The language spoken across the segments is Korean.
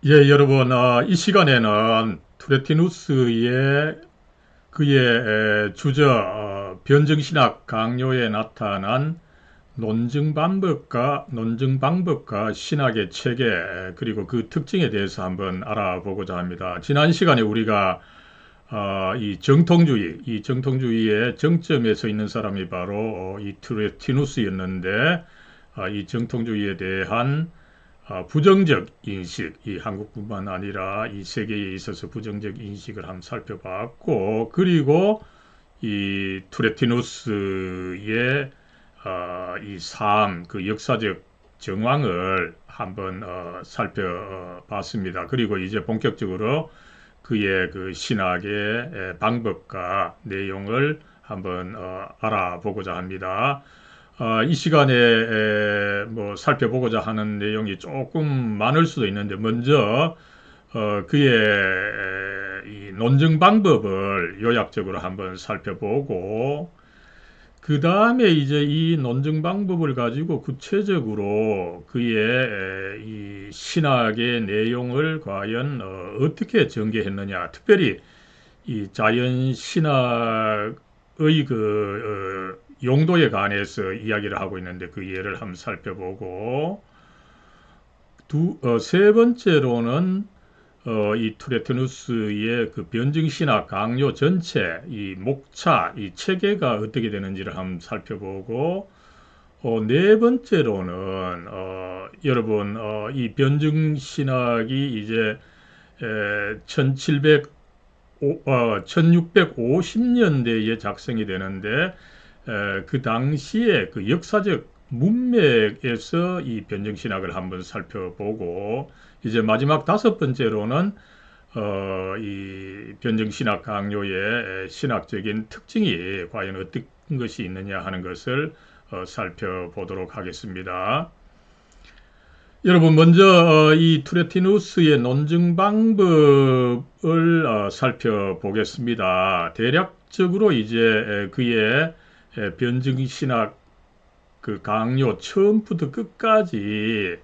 예, 여러분, 이 시간에는 투레티누스의 그의 주저 변증신학 강요에 나타난 논증 방법과 신학의 체계 그리고 그 특징에 대해서 한번 알아보고자 합니다. 지난 시간에 우리가 이 정통주의의 정점에 서 있는 사람이 바로 이 투레티누스였는데 이 정통주의에 대한 부정적 인식, 이 한국뿐만 아니라 이 세계에 있어서 부정적 인식을 한번 살펴봤고, 그리고 이 투레티누스의 이 삶, 그 역사적 정황을 한번 살펴봤습니다. 그리고 이제 본격적으로 그의 그 신학의 방법과 내용을 한번 알아보고자 합니다. 이 시간에 뭐 살펴보고자 하는 내용이 조금 많을 수도 있는데 먼저 그의 이 논증 방법을 요약적으로 한번 살펴보고 그 다음에 이제 이 논증 방법을 가지고 구체적으로 그의 이 신학의 내용을 과연 어떻게 전개했느냐, 특별히 이 자연 신학의 그 용도에 관해서 이야기를 하고 있는데 그 예를 한번 살펴보고 세 번째로는 이 투레티누스의 그 변증신학 강요 전체 이 목차 이 체계가 어떻게 되는지를 한번 살펴보고 네 번째로는 여러분 이 변증신학이 이제 1650년대에 작성이 되는데 그 당시에 그 역사적 문맥에서 이 변증신학을 한번 살펴보고 이제 마지막 다섯 번째로는 이 변증신학 강요의 신학적인 특징이 과연 어떤 것이 있느냐 하는 것을 살펴보도록 하겠습니다. 여러분 먼저 이 투레티누스의 논증 방법을 살펴보겠습니다. 대략적으로 이제 그의 변증신학 그 강요 처음부터 끝까지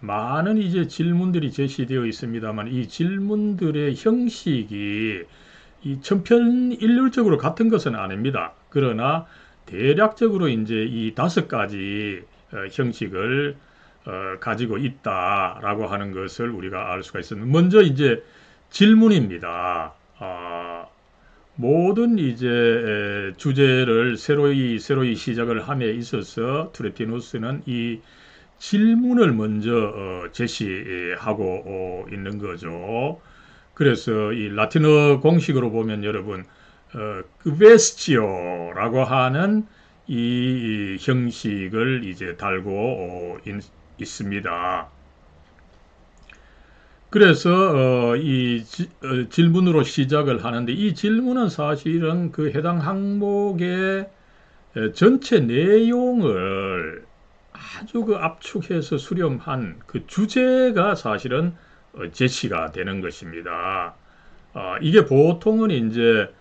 많은 이제 질문들이 제시되어 있습니다만 이 질문들의 형식이 이 천편일률적으로 같은 것은 아닙니다. 그러나 대략적으로 이제 이 다섯 가지 형식을 가지고 있다라고 하는 것을 우리가 알 수가 있습니다. 먼저 이제 질문입니다. 모든 이제 주제를 새로이 시작을 함에 있어서 투레티누스는 이 질문을 먼저 제시하고 있는 거죠. 그래서 이 라틴어 공식으로 보면 여러분 퀘스티오라고 하는 이 형식을 이제 달고 있습니다. 그래서 이 질문으로 시작을 하는데 이 질문은 사실은 그 해당 항목의 전체 내용을 아주 그 압축해서 수렴한 그 주제가 사실은 제시가 되는 것입니다. 이게 보통은 이제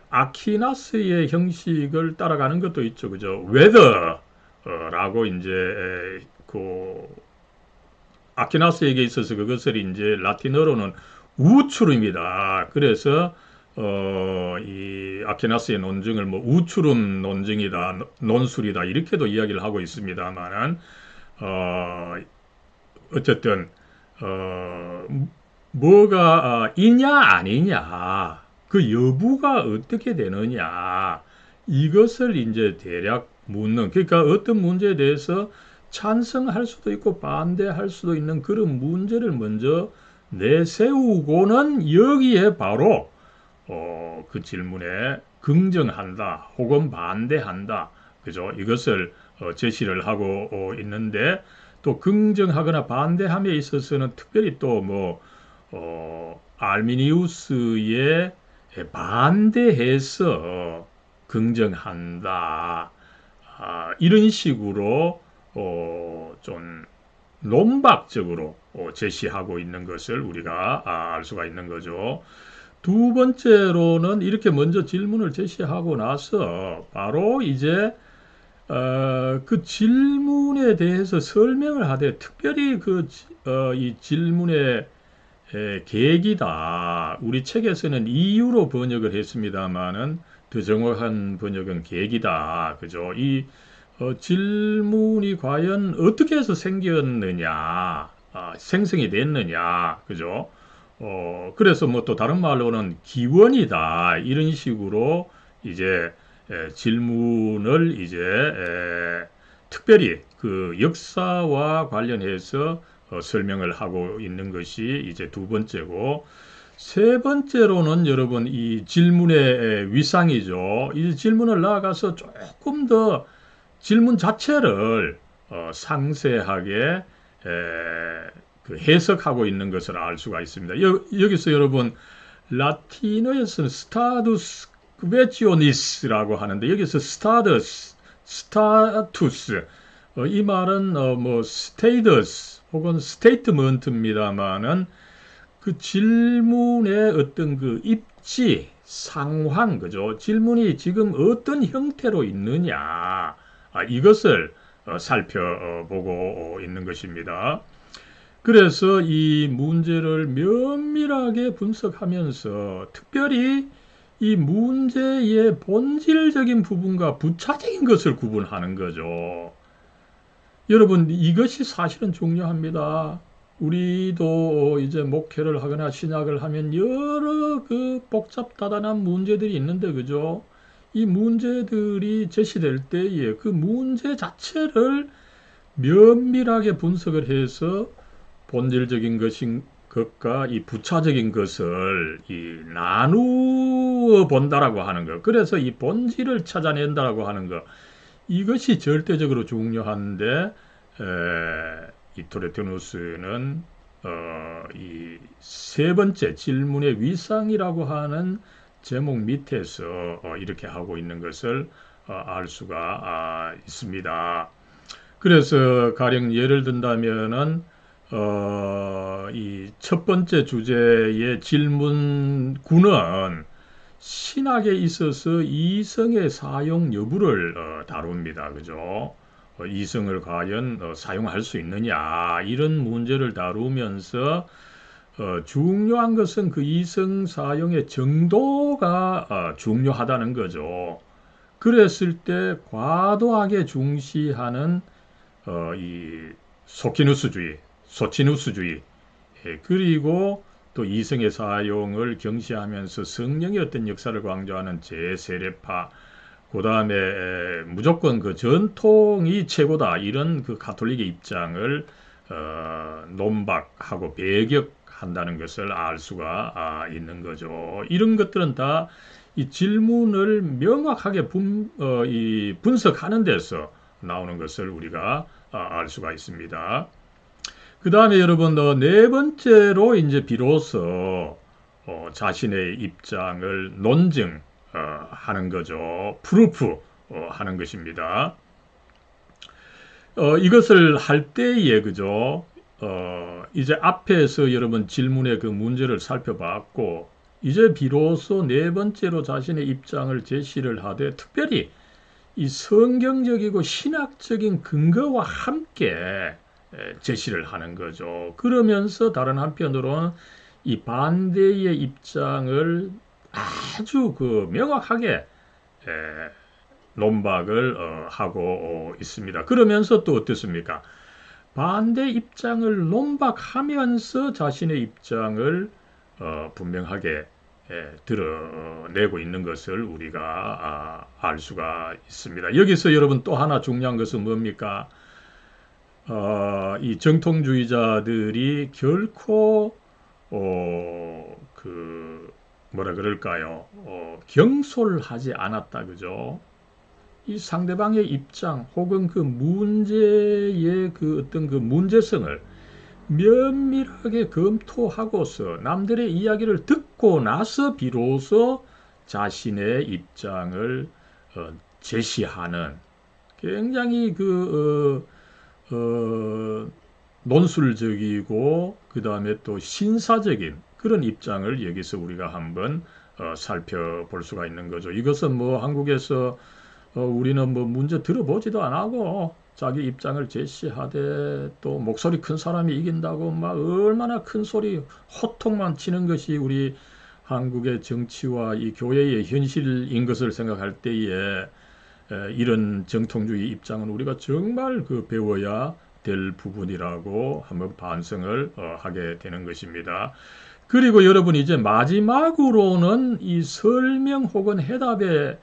아퀴나스의 형식을 따라가는 것도 있죠, 그죠? whether라고 이제 그 아퀴나스에게 있어서 그것을 이제 라틴어로는 우추름이다. 그래서 이 아퀴나스의 논증을 뭐 우추름 논증이다, 논술이다 이렇게도 이야기를 하고 있습니다만은 어, 어쨌든 어, 뭐가 이냐 아니냐 그 여부가 어떻게 되느냐 이것을 이제 대략 묻는 그러니까 어떤 문제에 대해서 찬성할 수도 있고 반대할 수도 있는 그런 문제를 먼저 내세우고는 여기에 바로 그 질문에 긍정한다 혹은 반대한다 그죠 이것을 제시를 하고 있는데 또 긍정하거나 반대함에 있어서는 특별히 또 뭐 알미니우스에 반대해서 긍정한다 이런 식으로 좀 논박적으로 제시하고 있는 것을 우리가 알 수가 있는 거죠. 두 번째로는 이렇게 먼저 질문을 제시하고 나서 바로 이제 그 질문에 대해서 설명을 하되 특별히 이 질문의 계기다. 우리 책에서는 이유로 번역을 했습니다만은 더 정확한 번역은 계기다. 그죠? 이 질문이 과연 어떻게 해서 생겼느냐, 생성이 됐느냐, 그죠? 그래서 뭐 또 다른 말로는 기원이다. 이런 식으로 이제 질문을 이제 특별히 그 역사와 관련해서 설명을 하고 있는 것이 이제 두 번째고, 세 번째로는 여러분 이 질문의 위상이죠. 이 질문을 나아가서 조금 더 질문 자체를 상세하게 그 해석하고 있는 것을 알 수가 있습니다. 여기서 여러분 라틴어에서는 스타두스 퀘치오니스라고 하는데 여기서 스타투스 이 말은 뭐 스테이더스 혹은 스테이트먼트입니다만은 그 질문의 어떤 그 입지, 상황, 그죠? 질문이 지금 어떤 형태로 있느냐, 이것을 살펴보고 있는 것입니다. 그래서 이 문제를 면밀하게 분석하면서 특별히 이 문제의 본질적인 부분과 부차적인 것을 구분하는 거죠. 여러분, 이것이 사실은 중요합니다. 우리도 이제 목회를 하거나 신학을 하면 여러 그 복잡다단한 문제들이 있는데, 그죠? 이 문제들이 제시될 때에 그 문제 자체를 면밀하게 분석을 해서 본질적인 것과 이 부차적인 것을 나누어 본다라고 하는 것. 그래서 이 본질을 찾아낸다라고 하는 것. 이것이 절대적으로 중요한데, 이 토레토누스는 이 세 번째 질문의 위상이라고 하는 제목 밑에서 이렇게 하고 있는 것을 알 수가 있습니다. 그래서 가령 예를 든다면은 이 첫 번째 주제의 질문구는 신학에 있어서 이성의 사용 여부를 다룹니다. 그죠? 이성을 과연 사용할 수 있느냐 이런 문제를 다루면서 중요한 것은 그 이성 사용의 정도가 중요하다는 거죠. 그랬을 때 과도하게 중시하는 이 소치누스주의, 그리고 또 이성의 사용을 경시하면서 성령의 어떤 역사를 강조하는 제세례파, 그 다음에 무조건 그 전통이 최고다 이런 그 가톨릭의 입장을 논박하고 배격한다는 것을 알 수가 있는 거죠. 이런 것들은 다 이 질문을 명확하게 분석하는 데서 나오는 것을 우리가 알 수가 있습니다. 그 다음에 여러분 네 번째로 이제 비로소 자신의 입장을 논증하는 거죠. 프루프 하는 것입니다. 이것을 할 때에 그죠? 이제 앞에서 여러분 질문의 그 문제를 살펴봤고 이제 비로소 네 번째로 자신의 입장을 제시를 하되 특별히 이 성경적이고 신학적인 근거와 함께 제시를 하는 거죠. 그러면서 다른 한편으로는 이 반대의 입장을 아주 그 명확하게 논박을 하고 있습니다. 그러면서 또 어떻습니까? 반대 입장을 논박하면서 자신의 입장을 분명하게 드러내고 있는 것을 우리가 알 수가 있습니다. 여기서 여러분 또 하나 중요한 것은 뭡니까? 이 정통주의자들이 결코 뭐라 그럴까요? 경솔하지 않았다, 그죠? 이 상대방의 입장 혹은 그 문제의 그 어떤 그 문제성을 면밀하게 검토하고서 남들의 이야기를 듣고 나서 비로소 자신의 입장을 제시하는 굉장히 논술적이고 그 다음에 또 신사적인 그런 입장을 여기서 우리가 한번 살펴볼 수가 있는 거죠. 이것은 뭐 한국에서 우리는 뭐 문제 들어보지도 안 하고 자기 입장을 제시하되 또 목소리 큰 사람이 이긴다고 막 얼마나 큰 소리 호통만 치는 것이 우리 한국의 정치와 이 교회의 현실인 것을 생각할 때에 이런 정통주의 입장은 우리가 정말 그 배워야 될 부분이라고 한번 반성을 하게 되는 것입니다. 그리고 여러분 이제 마지막으로는 이 설명 혹은 해답의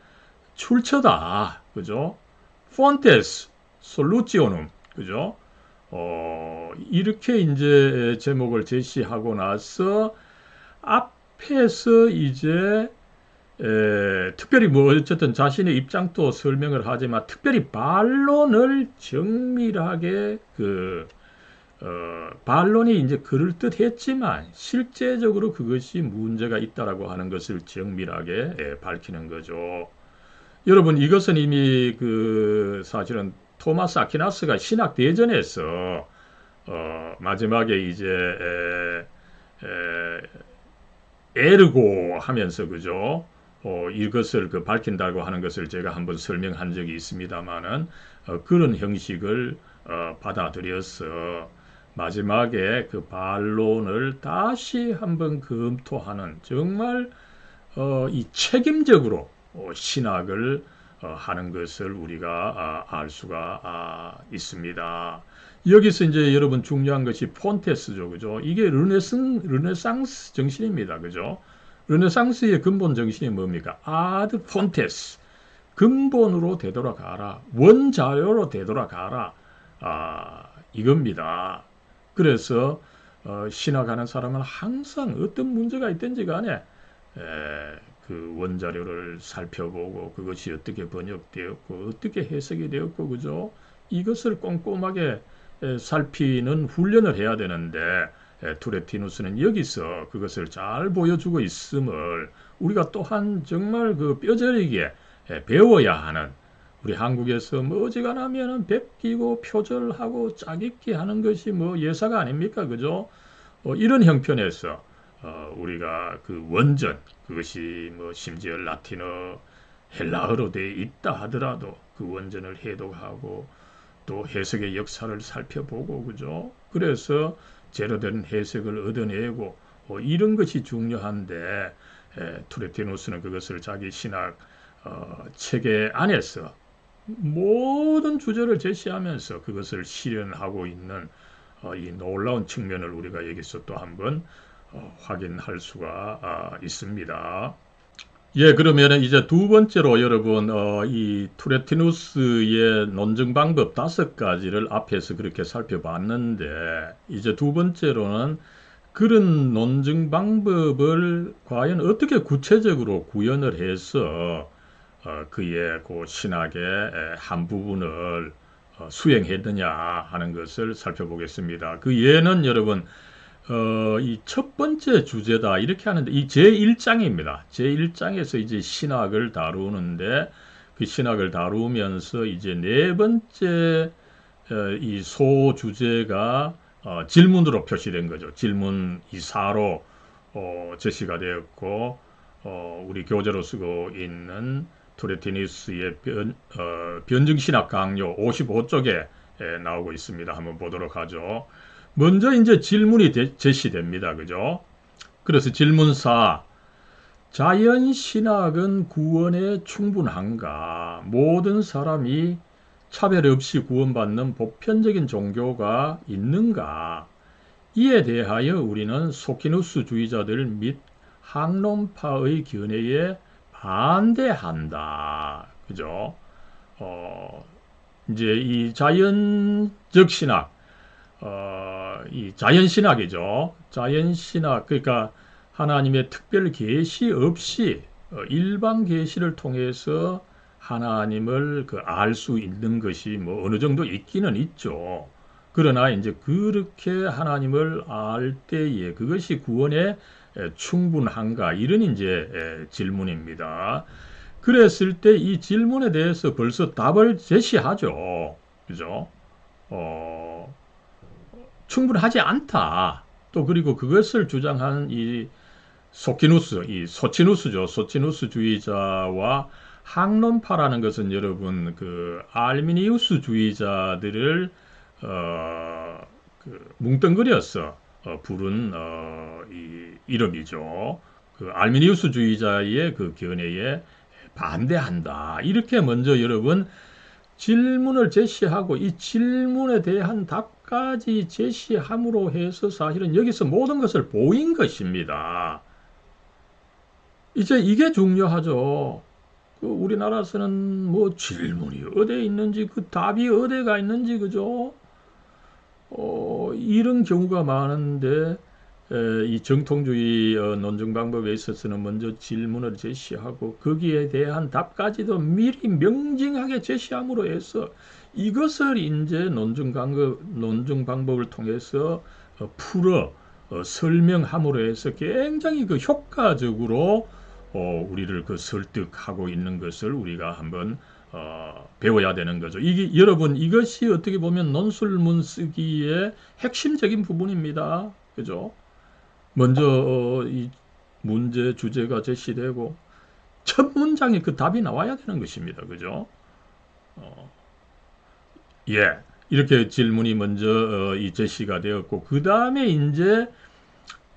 출처다. 그죠? 폰테스 솔루티오눔. 그죠? 이렇게 이제 제목을 제시하고 나서 앞에서 이제 특별히 뭐 어쨌든 자신의 입장도 설명을 하지만 특별히 반론을 정밀하게 반론이 이제 그럴듯했지만 실제적으로 그것이 문제가 있다라고 하는 것을 정밀하게 밝히는 거죠. 여러분 이것은 이미 사실은 토마스 아퀴나스가 신학 대전에서 마지막에 이제 에르고 하면서 그죠? 이것을 밝힌다고 하는 것을 제가 한번 설명한 적이 있습니다만은 그런 형식을 받아들여서 마지막에 그 반론을 다시 한번 검토하는 정말 이 책임적으로 신학을 하는 것을 우리가 알 수가 있습니다. 여기서 이제 여러분 중요한 것이 폰테스죠, 그죠? 이게 르네상스 정신입니다, 그죠? 르네상스의 근본 정신이 뭡니까? 아드 폰테스, 근본으로 되돌아가라, 원자료로 되돌아가라, 이겁니다. 그래서 신학하는 사람은 항상 어떤 문제가 있든지 간에 그 원자료를 살펴보고 그것이 어떻게 번역되었고 어떻게 해석이 되었고 그죠? 이것을 꼼꼼하게 살피는 훈련을 해야 되는데 투레티누스는 여기서 그것을 잘 보여주고 있음을 우리가 또한 정말 그 뼈저리게 배워야 하는 우리 한국에서 뭐 어지간하면은 베끼고 표절하고 짜깁기 하는 것이 뭐 예사가 아닙니까? 그죠? 이런 형편에서 우리가 그 원전 그것이 뭐 심지어 라틴어 헬라어로 되어 있다 하더라도 그 원전을 해독하고 또 해석의 역사를 살펴보고 그죠? 그래서 제대로 된 해석을 얻어내고 이런 것이 중요한데 투레티누스는 그것을 자기 신학 체계 안에서 모든 주제를 제시하면서 그것을 실현하고 있는 이 놀라운 측면을 우리가 여기서 또 한번 확인할 수가 있습니다. 예, 그러면 이제 두 번째로 여러분 이 투레티누스의 논증 방법 5가지를 앞에서 그렇게 살펴봤는데 이제 두 번째로는 그런 논증 방법을 과연 어떻게 구체적으로 구현을 해서 그의 그 신학의 한 부분을 수행했느냐 하는 것을 살펴보겠습니다. 그 예는 여러분 이 첫 번째 주제다 이렇게 하는데 이 제1장입니다. 제1장에서 이제 신학을 다루는데 그 신학을 다루면서 이제 네 번째 이 소주제가 질문으로 표시된 거죠. 질문 이사로 제시가 되었고 우리 교재로 쓰고 있는 투레티누스의 변증신학 강요 55쪽에 나오고 있습니다. 한번 보도록 하죠. 먼저 이제 질문이 제시됩니다. 그죠? 그래서 질문 4. 자연신학은 구원에 충분한가? 모든 사람이 차별 없이 구원받는 보편적인 종교가 있는가? 이에 대하여 우리는 소키누스 주의자들 및 학론파의 견해에 반대한다. 그죠? 이제 이 자연적 신학, 이 자연신학이죠. 자연신학, 그러니까 하나님의 특별 계시 없이 일반 계시를 통해서 하나님을 알 수 있는 것이 뭐 어느 정도 있기는 있죠. 그러나 이제 그렇게 하나님을 알 때에 그것이 구원에 충분한가? 이런 이제 질문입니다. 그랬을 때 이 질문에 대해서 벌써 답을 제시하죠. 그죠? 충분하지 않다. 또 그리고 그것을 주장한 이 소키누스, 이 소치누스죠. 소치누스 주의자와 학론파라는 것은 여러분 그 알미니우스주의자들을 뭉뚱그려서 부른 이 이름이죠. 그 알미니우스주의자의 그 견해에 반대한다. 이렇게 먼저 여러분 질문을 제시하고 이 질문에 대한 답까지 제시함으로 해서 사실은 여기서 모든 것을 보인 것입니다. 이제 이게 중요하죠. 그 우리나라에서는 뭐 질문이 어디에 있는지 그 답이 어디가 있는지 그죠? 이런 경우가 많은데 이 정통주의 논증 방법에 있어서는 먼저 질문을 제시하고 거기에 대한 답까지도 미리 명징하게 제시함으로 해서 이것을 이제 논증 방법을 통해서 풀어 설명함으로 해서 굉장히 그 효과적으로 우리를 그 설득하고 있는 것을 우리가 한번 배워야 되는 거죠. 이게 여러분 이것이 어떻게 보면 논술문 쓰기의 핵심적인 부분입니다. 그죠? 먼저 이 문제 주제가 제시되고 첫 문장에 그 답이 나와야 되는 것입니다. 그죠? 예. 이렇게 질문이 먼저 이 제시가 되었고 그 다음에 이제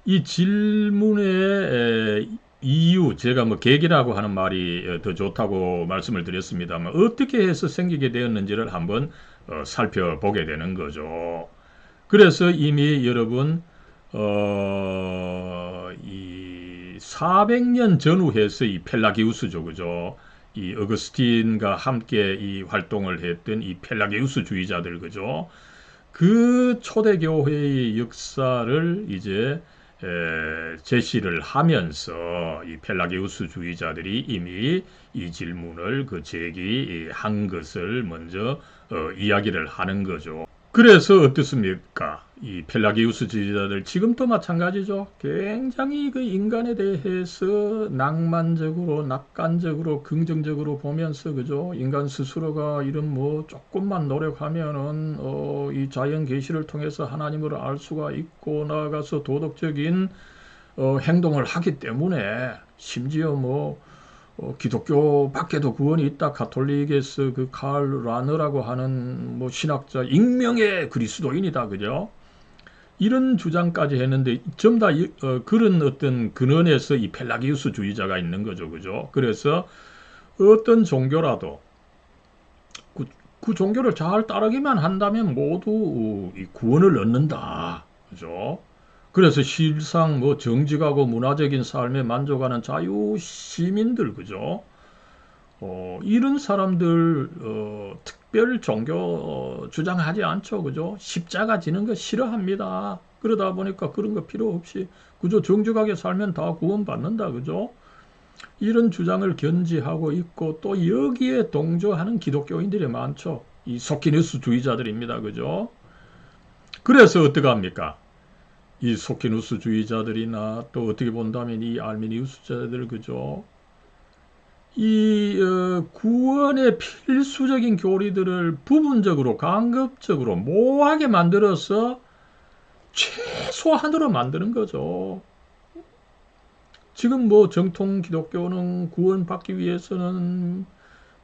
이 질문의 이유, 제가 뭐 계기라고 하는 말이 더 좋다고 말씀을 드렸습니다만 어떻게 해서 생기게 되었는지를 한번 살펴보게 되는 거죠. 그래서 이미 여러분 이 400년 전후해서 이 펠라기우스죠, 그죠? 이 어거스틴과 함께 이 활동을 했던 이 펠라기우스주의자들, 그죠? 그 초대교회의 역사를 이제 제시를 하면서 이 펠라기우스주의자들이 이미 이 질문을 그 제기한 것을 먼저 이야기를 하는 거죠. 그래서 어떻습니까? 이 펠라기우스주의자들 지금도 마찬가지죠. 굉장히 그 인간에 대해서 낭만적으로, 낙관적으로, 긍정적으로 보면서 그죠? 인간 스스로가 이런 뭐 조금만 노력하면은 이 자연 계시를 통해서 하나님을 알 수가 있고 나아가서 도덕적인 행동을 하기 때문에 심지어 뭐 기독교 밖에도 구원이 있다. 가톨릭에서 그 칼 라너라고 하는 뭐 신학자 익명의 그리스도인이다. 그죠? 이런 주장까지 했는데 전부 다 그런 어떤 근원에서 이 펠라기우스주의자가 있는 거죠. 그죠? 그래서 어떤 종교라도 그 종교를 잘 따르기만 한다면 모두 이 구원을 얻는다. 그죠? 그래서 실상 뭐 정직하고 문화적인 삶에 만족하는 자유 시민들, 그죠? 이런 사람들 특별 종교 주장하지 않죠, 그죠? 십자가 지는 거 싫어합니다. 그러다 보니까 그런 거 필요 없이 그저 정직하게 살면 다 구원받는다, 그죠? 이런 주장을 견지하고 있고 또 여기에 동조하는 기독교인들이 많죠. 이 소키누스주의자들입니다, 그죠? 그래서 어떻게 합니까? 이 소키누스주의자들이나 또 어떻게 본다면 이 알미니우스자들, 그죠? 이 구원의 필수적인 교리들을 부분적으로 간접적으로 모호하게 만들어서 최소한으로 만드는 거죠. 지금 뭐 정통 기독교는 구원받기 위해서는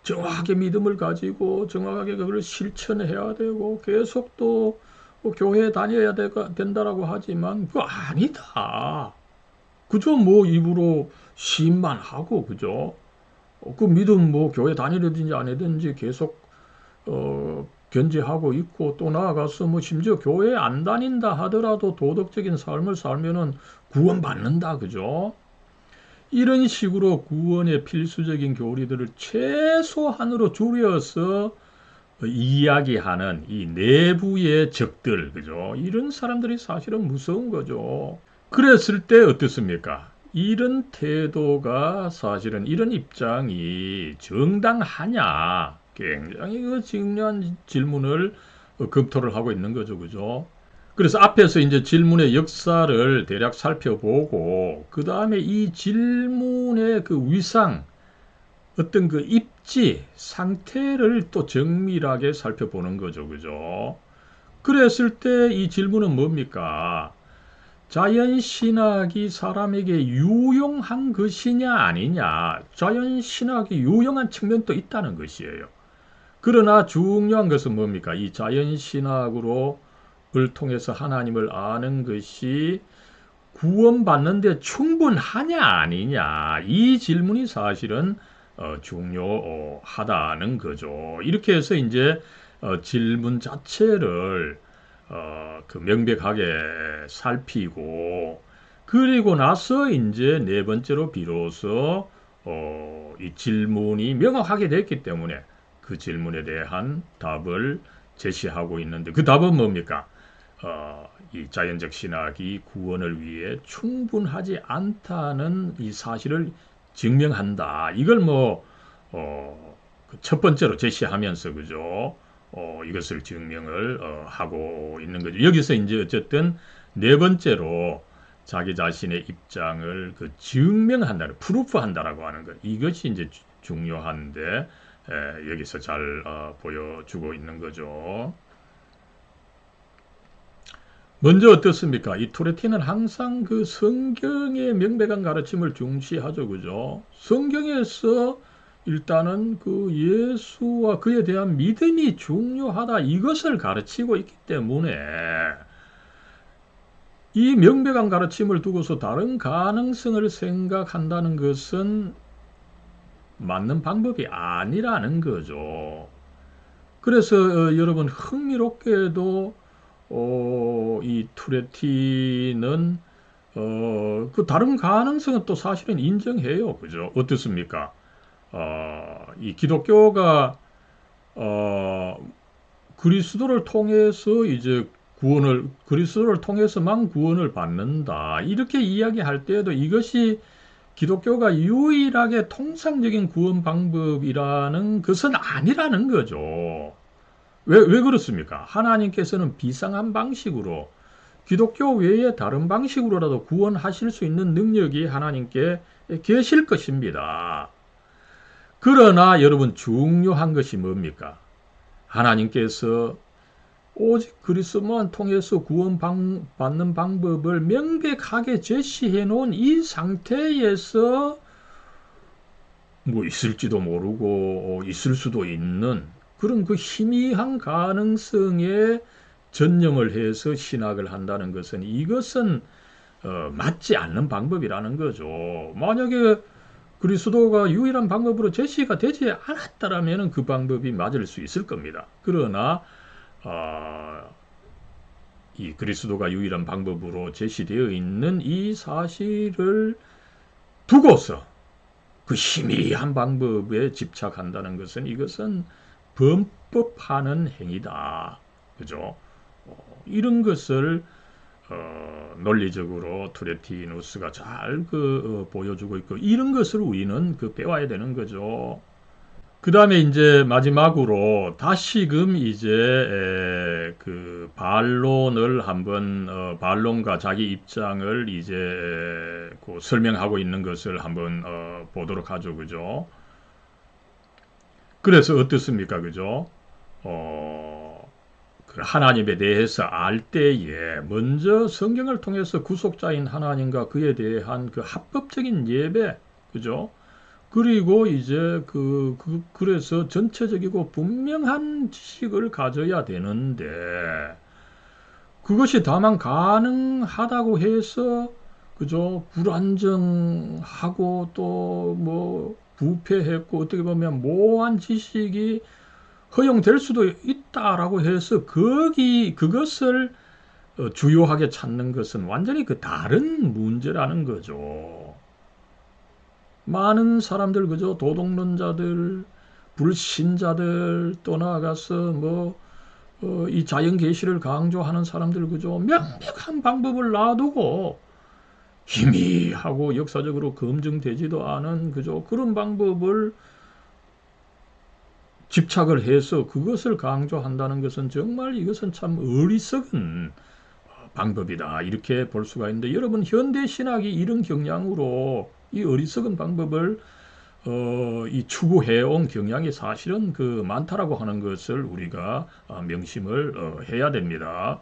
정확하게 믿음을 가지고 정확하게 그걸 실천해야 되고 계속 또 교회에 다녀야 된다라고 하지만 그거 아니다. 그저 뭐 입으로 시인만 하고 그죠? 그 믿음 뭐 교회 다니든지 안 하든지 계속 견지하고 있고 또 나아가서 뭐 심지어 교회 안 다닌다 하더라도 도덕적인 삶을 살면은 구원받는다. 그죠? 이런 식으로 구원의 필수적인 교리들을 최소한으로 줄여서 이야기하는 이 내부의 적들, 그죠? 이런 사람들이 사실은 무서운 거죠. 그랬을 때 어떻습니까? 이런 태도가 사실은 이런 입장이 정당하냐? 굉장히 그 중요한 질문을 검토를 하고 있는 거죠, 그죠? 그래서 앞에서 이제 질문의 역사를 대략 살펴보고, 그 다음에 이 질문의 그 위상, 어떤 그 입지, 상태를 또 정밀하게 살펴보는 거죠, 그죠? 그랬을 때 이 질문은 뭡니까? 자연신학이 사람에게 유용한 것이냐 아니냐, 자연신학이 유용한 측면도 있다는 것이에요. 그러나 중요한 것은 뭡니까? 이 자연신학으로 을 통해서 하나님을 아는 것이 구원받는데 충분하냐 아니냐, 이 질문이 사실은 중요하다는 거죠. 이렇게 해서 이제 질문 자체를 그 명백하게 살피고, 그리고 나서 이제 네 번째로 비로소 이 질문이 명확하게 됐기 때문에 그 질문에 대한 답을 제시하고 있는데, 그 답은 뭡니까? 이 자연적 신학이 구원을 위해 충분하지 않다는 이 사실을 증명한다. 이걸 첫 번째로 제시하면서, 그죠? 이것을 증명을 하고 있는 거죠. 여기서 이제 어쨌든 네 번째로 자기 자신의 입장을 그 증명한다, 프루프한다라고 하는 것. 이것이 이제 중요한데, 여기서 잘 보여주고 있는 거죠. 먼저 어떻습니까? 이 토레티는 항상 그 성경의 명백한 가르침을 중시하죠, 그죠? 성경에서 일단은 그 예수와 그에 대한 믿음이 중요하다, 이것을 가르치고 있기 때문에 이 명백한 가르침을 두고서 다른 가능성을 생각한다는 것은 맞는 방법이 아니라는 거죠. 그래서 여러분, 흥미롭게도 이 투레티는 그 다른 가능성은 또 사실은 인정해요. 그죠? 어떻습니까? 이 기독교가 그리스도를 통해서 이제 그리스도를 통해서만 구원을 받는다, 이렇게 이야기할 때에도 이것이 기독교가 유일하게 통상적인 구원 방법이라는 것은 아니라는 거죠. 왜 그렇습니까? 하나님께서는 비상한 방식으로, 기독교 외에 다른 방식으로라도 구원하실 수 있는 능력이 하나님께 계실 것입니다. 그러나 여러분, 중요한 것이 뭡니까? 하나님께서 오직 그리스도만 통해서 구원받는 방법을 명백하게 제시해 놓은 이 상태에서 있을지도 모르고 있을 수도 있는 그런 그 희미한 가능성에 전념을 해서 신학을 한다는 것은, 이것은 맞지 않는 방법이라는 거죠. 만약에 그리스도가 유일한 방법으로 제시가 되지 않았다라면 그 방법이 맞을 수 있을 겁니다. 그러나 이 그리스도가 유일한 방법으로 제시되어 있는 이 사실을 두고서 그 희미한 방법에 집착한다는 것은, 이것은 범법하는 행위다. 그죠? 이런 것을 논리적으로 투레티누스가 잘 보여주고 있고, 이런 것을 우리는 배워야 되는 거죠. 그 다음에 이제 마지막으로 다시금 이제 그 반론을 한번 반론과 자기 입장을 이제 설명하고 있는 것을 한번 보도록 하죠, 그죠? 그래서 어떻습니까, 그죠? 그 하나님에 대해서 알 때에 먼저 성경을 통해서 구속자인 하나님과 그에 대한 그 합법적인 예배, 그죠? 그리고 이제 그래서 전체적이고 분명한 지식을 가져야 되는데, 그것이 다만 가능하다고 해서, 그죠? 불안정하고 또 부패했고 어떻게 보면 모호한 지식이 허용될 수도 있다라고 해서 그것을 주요하게 찾는 것은 완전히 다른 문제라는 거죠. 많은 사람들, 그죠? 도덕론자들, 불신자들, 또 나아가서 이 자연 계시를 강조하는 사람들, 그죠? 명백한 방법을 놔두고 희미하고 역사적으로 검증되지도 않은, 그죠? 그런 방법을 집착을 해서 그것을 강조한다는 것은 정말 이것은 참 어리석은 방법이다, 이렇게 볼 수가 있는데, 여러분, 현대 신학이 이런 경향으로 이 어리석은 방법을 이 추구해온 경향이 사실은 많다라고 하는 것을 우리가 명심을 해야 됩니다.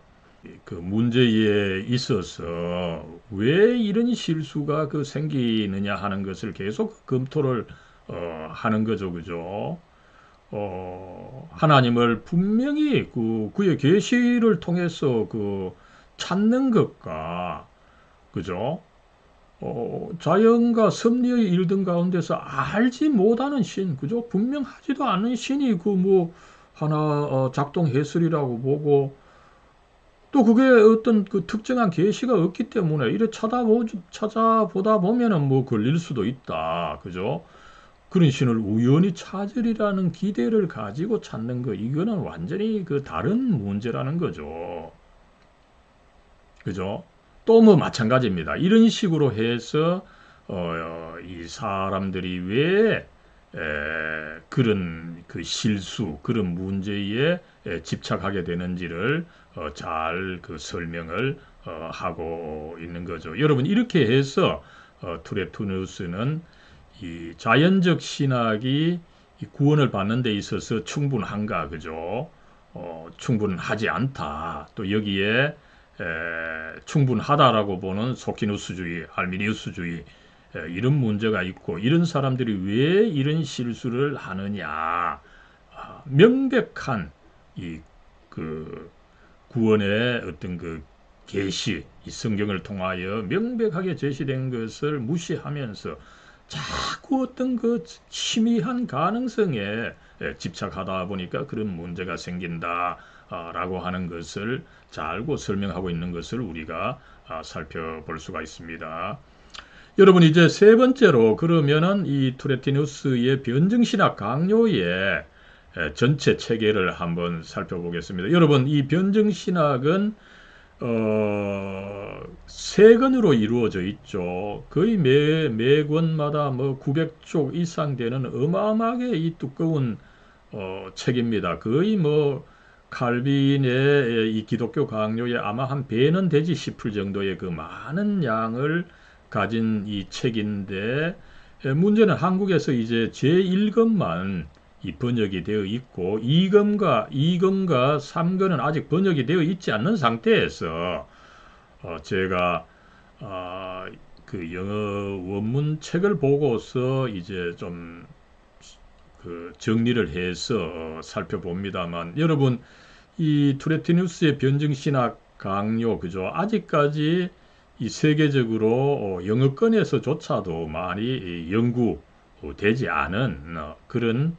그 문제에 있어서 왜 이런 실수가 그 생기느냐 하는 것을 계속 검토를 하는 거죠, 그죠? 하나님을 분명히 그의 계시를 통해서 그 찾는 것과 그죠? 자연과 섭리의 일들 가운데서 알지 못하는 신, 그죠? 분명하지도 않은 신이 그 뭐 하나 작동했으리라고 보고 또 그게 어떤 그 특정한 계시가 없기 때문에 이래 찾아보다 보면은 뭐 걸릴 수도 있다. 그죠? 그런 신을 우연히 찾으리라는 기대를 가지고 찾는 거, 이거는 완전히 그 다른 문제라는 거죠. 그죠? 또 뭐 마찬가지입니다. 이런 식으로 해서 이 사람들이 왜 그런 그 실수, 그런 문제에 집착하게 되는지를 잘 그 설명을 하고 있는 거죠. 여러분 이렇게 해서 투레투누스는 이 자연적 신학이 이 구원을 받는 데 있어서 충분한가, 그죠? 충분하지 않다. 또 여기에 충분하다라고 보는 소키누스주의, 알미니우스주의 이런 문제가 있고 이런 사람들이 왜 이런 실수를 하느냐 명백한 이 그 구원의 어떤 그 계시, 이 성경을 통하여 명백하게 제시된 것을 무시하면서 자꾸 어떤 그 희미한 가능성에 집착하다 보니까 그런 문제가 생긴다라고 하는 것을 잘 알고 설명하고 있는 것을 우리가 살펴볼 수가 있습니다. 여러분 이제 세 번째로 그러면은 이 투레티누스의 변증신학 강요의 전체 체계를 한번 살펴보겠습니다. 여러분 이 변증신학은 세 권으로 이루어져 있죠. 거의 매 권마다 뭐 900쪽 이상 되는 어마어마하게 이 두꺼운 책입니다. 거의 뭐 칼빈의 이 기독교 강요에 아마 한 배는 되지 싶을 정도의 그 많은 양을 가진 이 책인데 문제는 한국에서 이제 제1권만 이 번역이 되어 있고 2권과 3권은 아직 번역이 되어 있지 않는 상태에서 제가 그 영어 원문 책을 보고서 이제 좀 그 정리를 해서 살펴봅니다만 여러분 이 투레티누스의 변증신학 강요 그죠? 아직까지 이 세계적으로 영어권에서조차도 많이 연구되지 않은 그런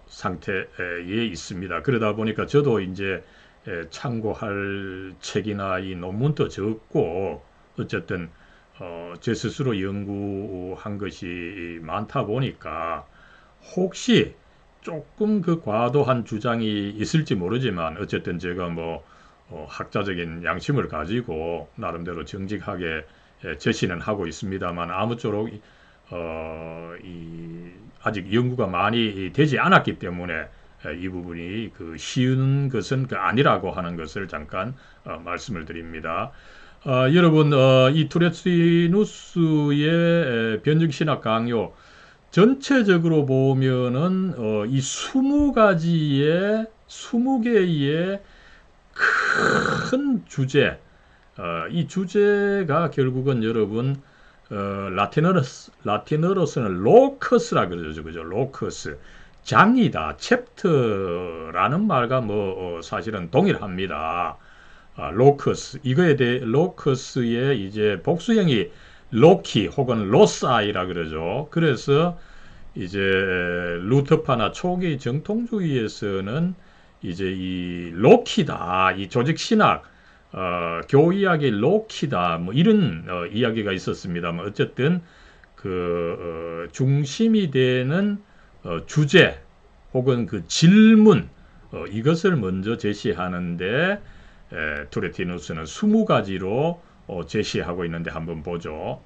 상태에 있습니다. 그러다 보니까 저도 이제 참고할 책이나 이 논문도 적고 어쨌든 제 스스로 연구한 것이 많다 보니까 혹시 조금 그 과도한 주장이 있을지 모르지만 어쨌든 제가 뭐 학자적인 양심을 가지고 나름대로 정직하게 제시는 하고 있습니다만 아무쪼록 아직 연구가 많이 되지 않았기 때문에 이 부분이 그 쉬운 것은 그 아니라고 하는 것을 잠깐 말씀을 드립니다. 여러분 이 투레티누스의 변증신학 강요 전체적으로 보면은 이 20개의 큰 주제, 이 주제가 결국은 여러분 라틴어로서는 로커스라 그러죠, 그죠? 로커스, 장이다, 챕터라는 말과 뭐 사실은 동일합니다. 로커스, 이거에 대해 로커스의 이제 복수형이 로키 혹은 로사이라 그러죠. 그래서 이제 루터파나 초기 정통주의에서는 이제 이 로키다, 이 조직신학, 교이학의 로키다, 뭐 이런 이야기가 있었습니다만 어쨌든 그 중심이 되는 주제 혹은 그 질문 이것을 먼저 제시하는데 투레티누스는 20가지로 제시하고 있는데 한번 보죠.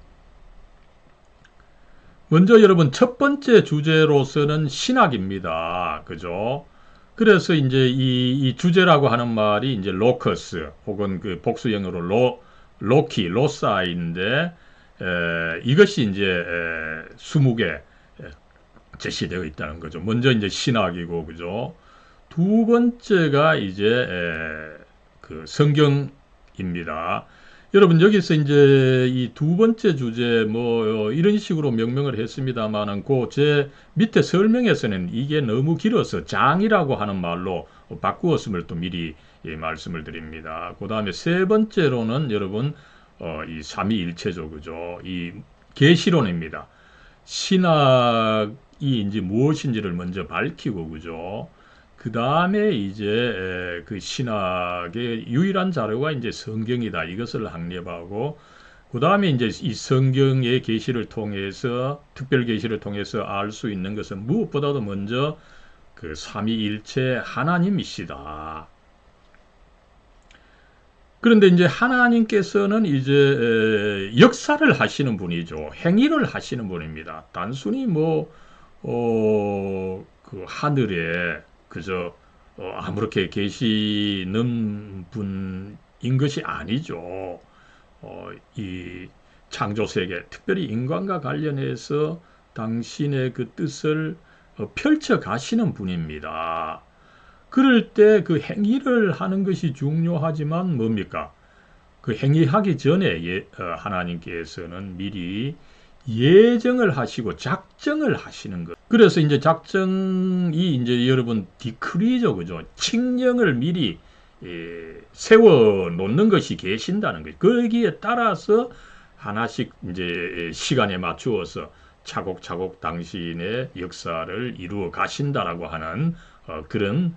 먼저 여러분 첫 번째 주제로서는 신학입니다. 그죠? 그래서 이제 이 주제라고 하는 말이 이제 로커스 혹은 그 복수형으로 로키, 로사인데 이것이 이제 20개 제시되어 있다는 거죠. 먼저 이제 신학이고 그죠? 두 번째가 이제 그 성경입니다. 여러분 여기서 이제 이 두 번째 주제 뭐 이런 식으로 명명을 했습니다만은 그 제 밑에 설명에서는 이게 너무 길어서 장이라고 하는 말로 바꾸었음을 또 미리 말씀을 드립니다. 그 다음에 세 번째로는 여러분 이 삼위일체죠, 그죠? 이 계시론입니다. 신학이 이제 무엇인지를 먼저 밝히고, 그죠? 그 다음에 이제 그 신학의 유일한 자료가 이제 성경이다. 이것을 확립하고, 그 다음에 이제 이 성경의 계시를 통해서, 특별 계시를 통해서 알 수 있는 것은 무엇보다도 먼저 그 삼위일체 하나님이시다. 그런데 이제 하나님께서는 이제 역사를 하시는 분이죠. 행위를 하시는 분입니다. 단순히 뭐, 그 하늘에 그저 아무렇게 계시는 분인 것이 아니죠. 이 창조세계, 특별히 인간과 관련해서 당신의 그 뜻을 펼쳐 가시는 분입니다. 그럴 때 그 행위를 하는 것이 중요하지만 뭡니까? 그 행위하기 전에 하나님께서는 미리 예정을 하시고 작정을 하시는 것. 그래서 이제 작정이 이제 여러분 디크리죠, 그죠? 칙령을 미리 세워 놓는 것이 계신다는 거죠. 거기에 따라서 하나씩 이제 시간에 맞추어서 차곡차곡 당신의 역사를 이루어 가신다라고 하는 그런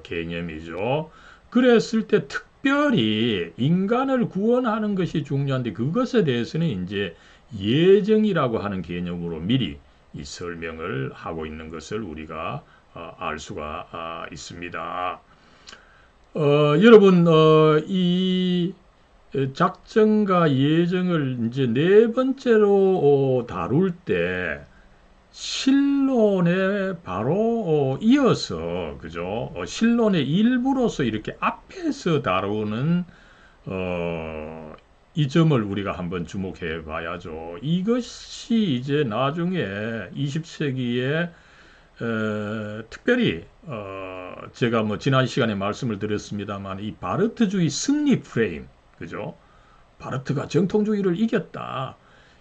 개념이죠. 그랬을 때 특별히 인간을 구원하는 것이 중요한데 그것에 대해서는 이제 예정이라고 하는 개념으로 미리 이 설명을 하고 있는 것을 우리가 알 수가 있습니다. 여러분 이 작정과 예정을 이제 네 번째로 다룰 때 신론에 바로 이어서 그죠? 신론의 일부로서 이렇게 앞에서 다루는 이 점을 우리가 한번 주목해 봐야죠. 이것이 이제 나중에 20세기에 특별히 제가 뭐 지난 시간에 말씀을 드렸습니다만 이 바르트주의 승리 프레임, 그죠? 바르트가 정통주의를 이겼다.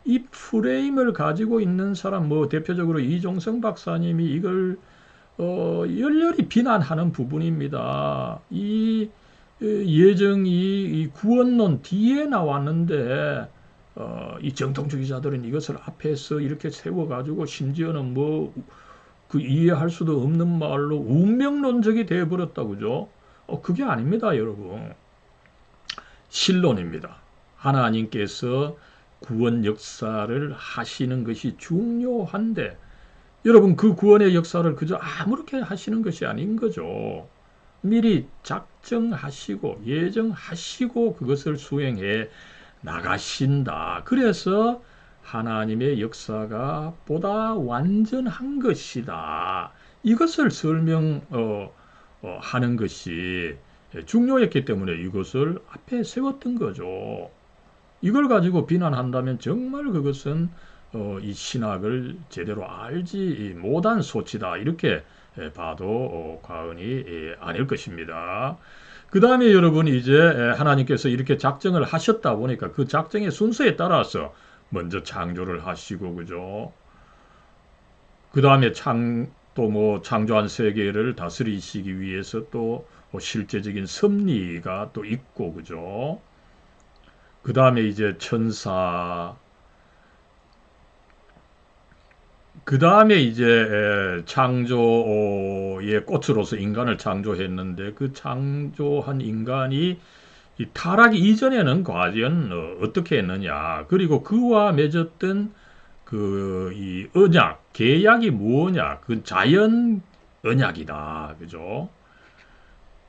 이 프레임을 가지고 있는 사람, 뭐 대표적으로 이종성 박사님이 이걸 열렬히 비난하는 부분입니다. 이 예정이 이 구원론 뒤에 나왔는데 이 정통주의자들은 이것을 앞에서 이렇게 세워가지고 심지어는 뭐 그 이해할 수도 없는 말로 운명론적이 되어버렸다, 그죠? 그게 아닙니다, 여러분. 신론입니다. 하나님께서 구원 역사를 하시는 것이 중요한데 여러분 그 구원의 역사를 그저 아무렇게 하시는 것이 아닌 거죠. 미리 작정하시고 예정하시고 그것을 수행해 나가신다. 그래서 하나님의 역사가 보다 완전한 것이다. 이것을 설명하는 것이 중요했기 때문에 이것을 앞에 세웠던 거죠. 이걸 가지고 비난한다면 정말 그것은 이 신학을 제대로 알지 못한 소치다. 이렇게 봐도 과언이 아닐 것입니다. 그 다음에 여러분 이제 하나님께서 이렇게 작정을 하셨다 보니까 그 작정의 순서에 따라서 먼저 창조를 하시고, 그죠? 그 다음에 또 뭐 창조한 세계를 다스리시기 위해서 또 실제적인 섭리가 또 있고, 그죠? 그 다음에 이제 천사, 그 다음에 이제 창조의 꽃으로서 인간을 창조했는데 그 창조한 인간이 이 타락이 이전에는 과연 어떻게 했느냐. 그리고 그와 맺었던 그 이 언약, 계약이 뭐냐. 그 자연 언약이다. 그죠?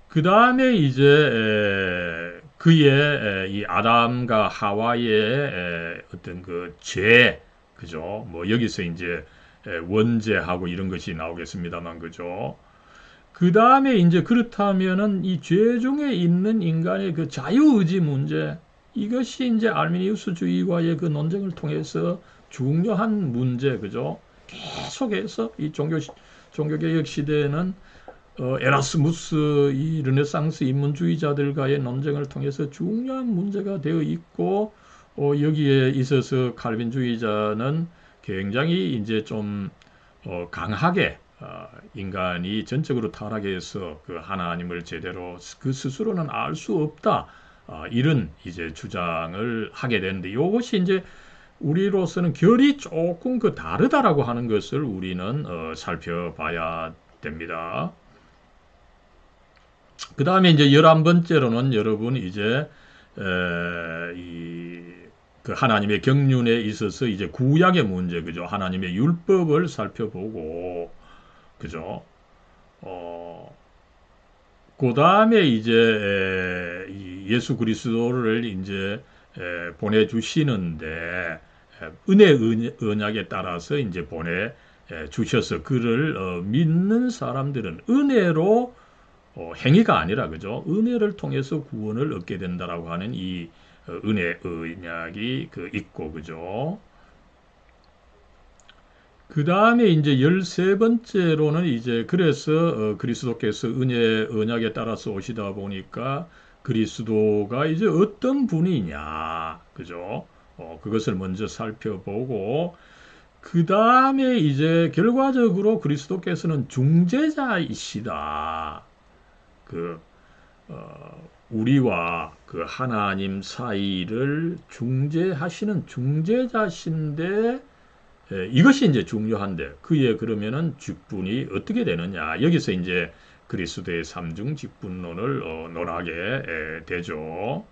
그 다음에 이제 그의 이 아담과 하와의 어떤 그 죄, 그죠? 뭐 여기서 이제 원죄하고 이런 것이 나오겠습니다만, 그죠? 그 다음에 이제 그렇다면은 이 죄 중에 있는 인간의 그 자유의지 문제, 이것이 이제 알미니우스주의와의 그 논쟁을 통해서 중요한 문제, 그죠? 계속해서 이 종교개혁 시대에는 에라스무스 이 르네상스 인문주의자들과의 논쟁을 통해서 중요한 문제가 되어 있고 여기에 있어서 칼빈주의자는 굉장히 이제 좀 강하게 인간이 전적으로 타락해서 그 하나님을 제대로 그 스스로는 알 수 없다. 이런 이제 주장을 하게 되는데 이것이 이제 우리로서는 결이 조금 그 다르다라고 하는 것을 우리는 살펴봐야 됩니다. 그 다음에 이제 11번째로는 여러분 이제 그 하나님의 경륜에 있어서 이제 구약의 문제, 그죠? 하나님의 율법을 살펴보고, 그죠? 그 다음에 이제 예수 그리스도를 이제 보내주시는데, 언약에 따라서 이제 보내주셔서 그를 믿는 사람들은 은혜로 행위가 아니라 그죠? 은혜를 통해서 구원을 얻게 된다라고 하는 이 은혜 언약이 있고 그죠? 그 다음에 이제 13번째로는 이제 그래서 그리스도께서 은혜 언약에 따라서 오시다 보니까 그리스도가 이제 어떤 분이냐 그죠? 그것을 먼저 살펴보고 그 다음에 이제 결과적으로 그리스도께서는 중재자이시다. 그 우리와 그 하나님 사이를 중재하시는 중재자신데 이것이 이제 중요한데 그의 그러면은 직분이 어떻게 되느냐 여기서 이제 그리스도의 삼중 직분론을 논하게 되죠.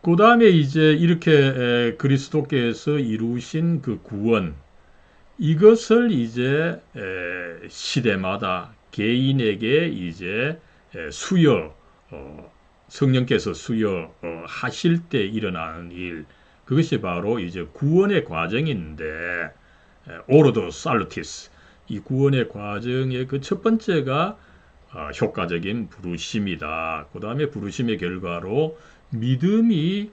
그 다음에 이제 이렇게 그리스도께서 이루신 그 구원 이것을 이제 시대마다 개인에게 이제 수여 성령께서 수여 하실 때 일어나는 일 그것이 바로 이제 구원의 과정인데 오로도 살루티스 이 구원의 과정의 그 첫 번째가 효과적인 부르심이다. 그 다음에 부르심의 결과로 믿음이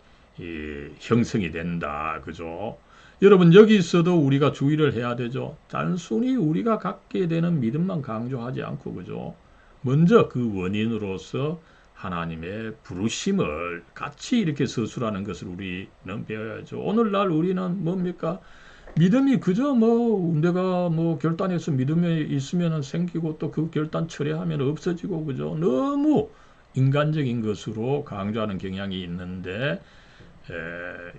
형성이 된다. 그죠? 여러분 여기서도 우리가 주의를 해야 되죠. 단순히 우리가 갖게 되는 믿음만 강조하지 않고 그죠. 먼저 그 원인으로서 하나님의 부르심을 같이 이렇게 서술하는 것을 우리는 배워야죠. 오늘날 우리는 뭡니까? 믿음이 그저 뭐 내가 뭐 결단해서 믿음이 있으면 생기고 또 그 결단 철회하면 없어지고 그죠. 너무 인간적인 것으로 강조하는 경향이 있는데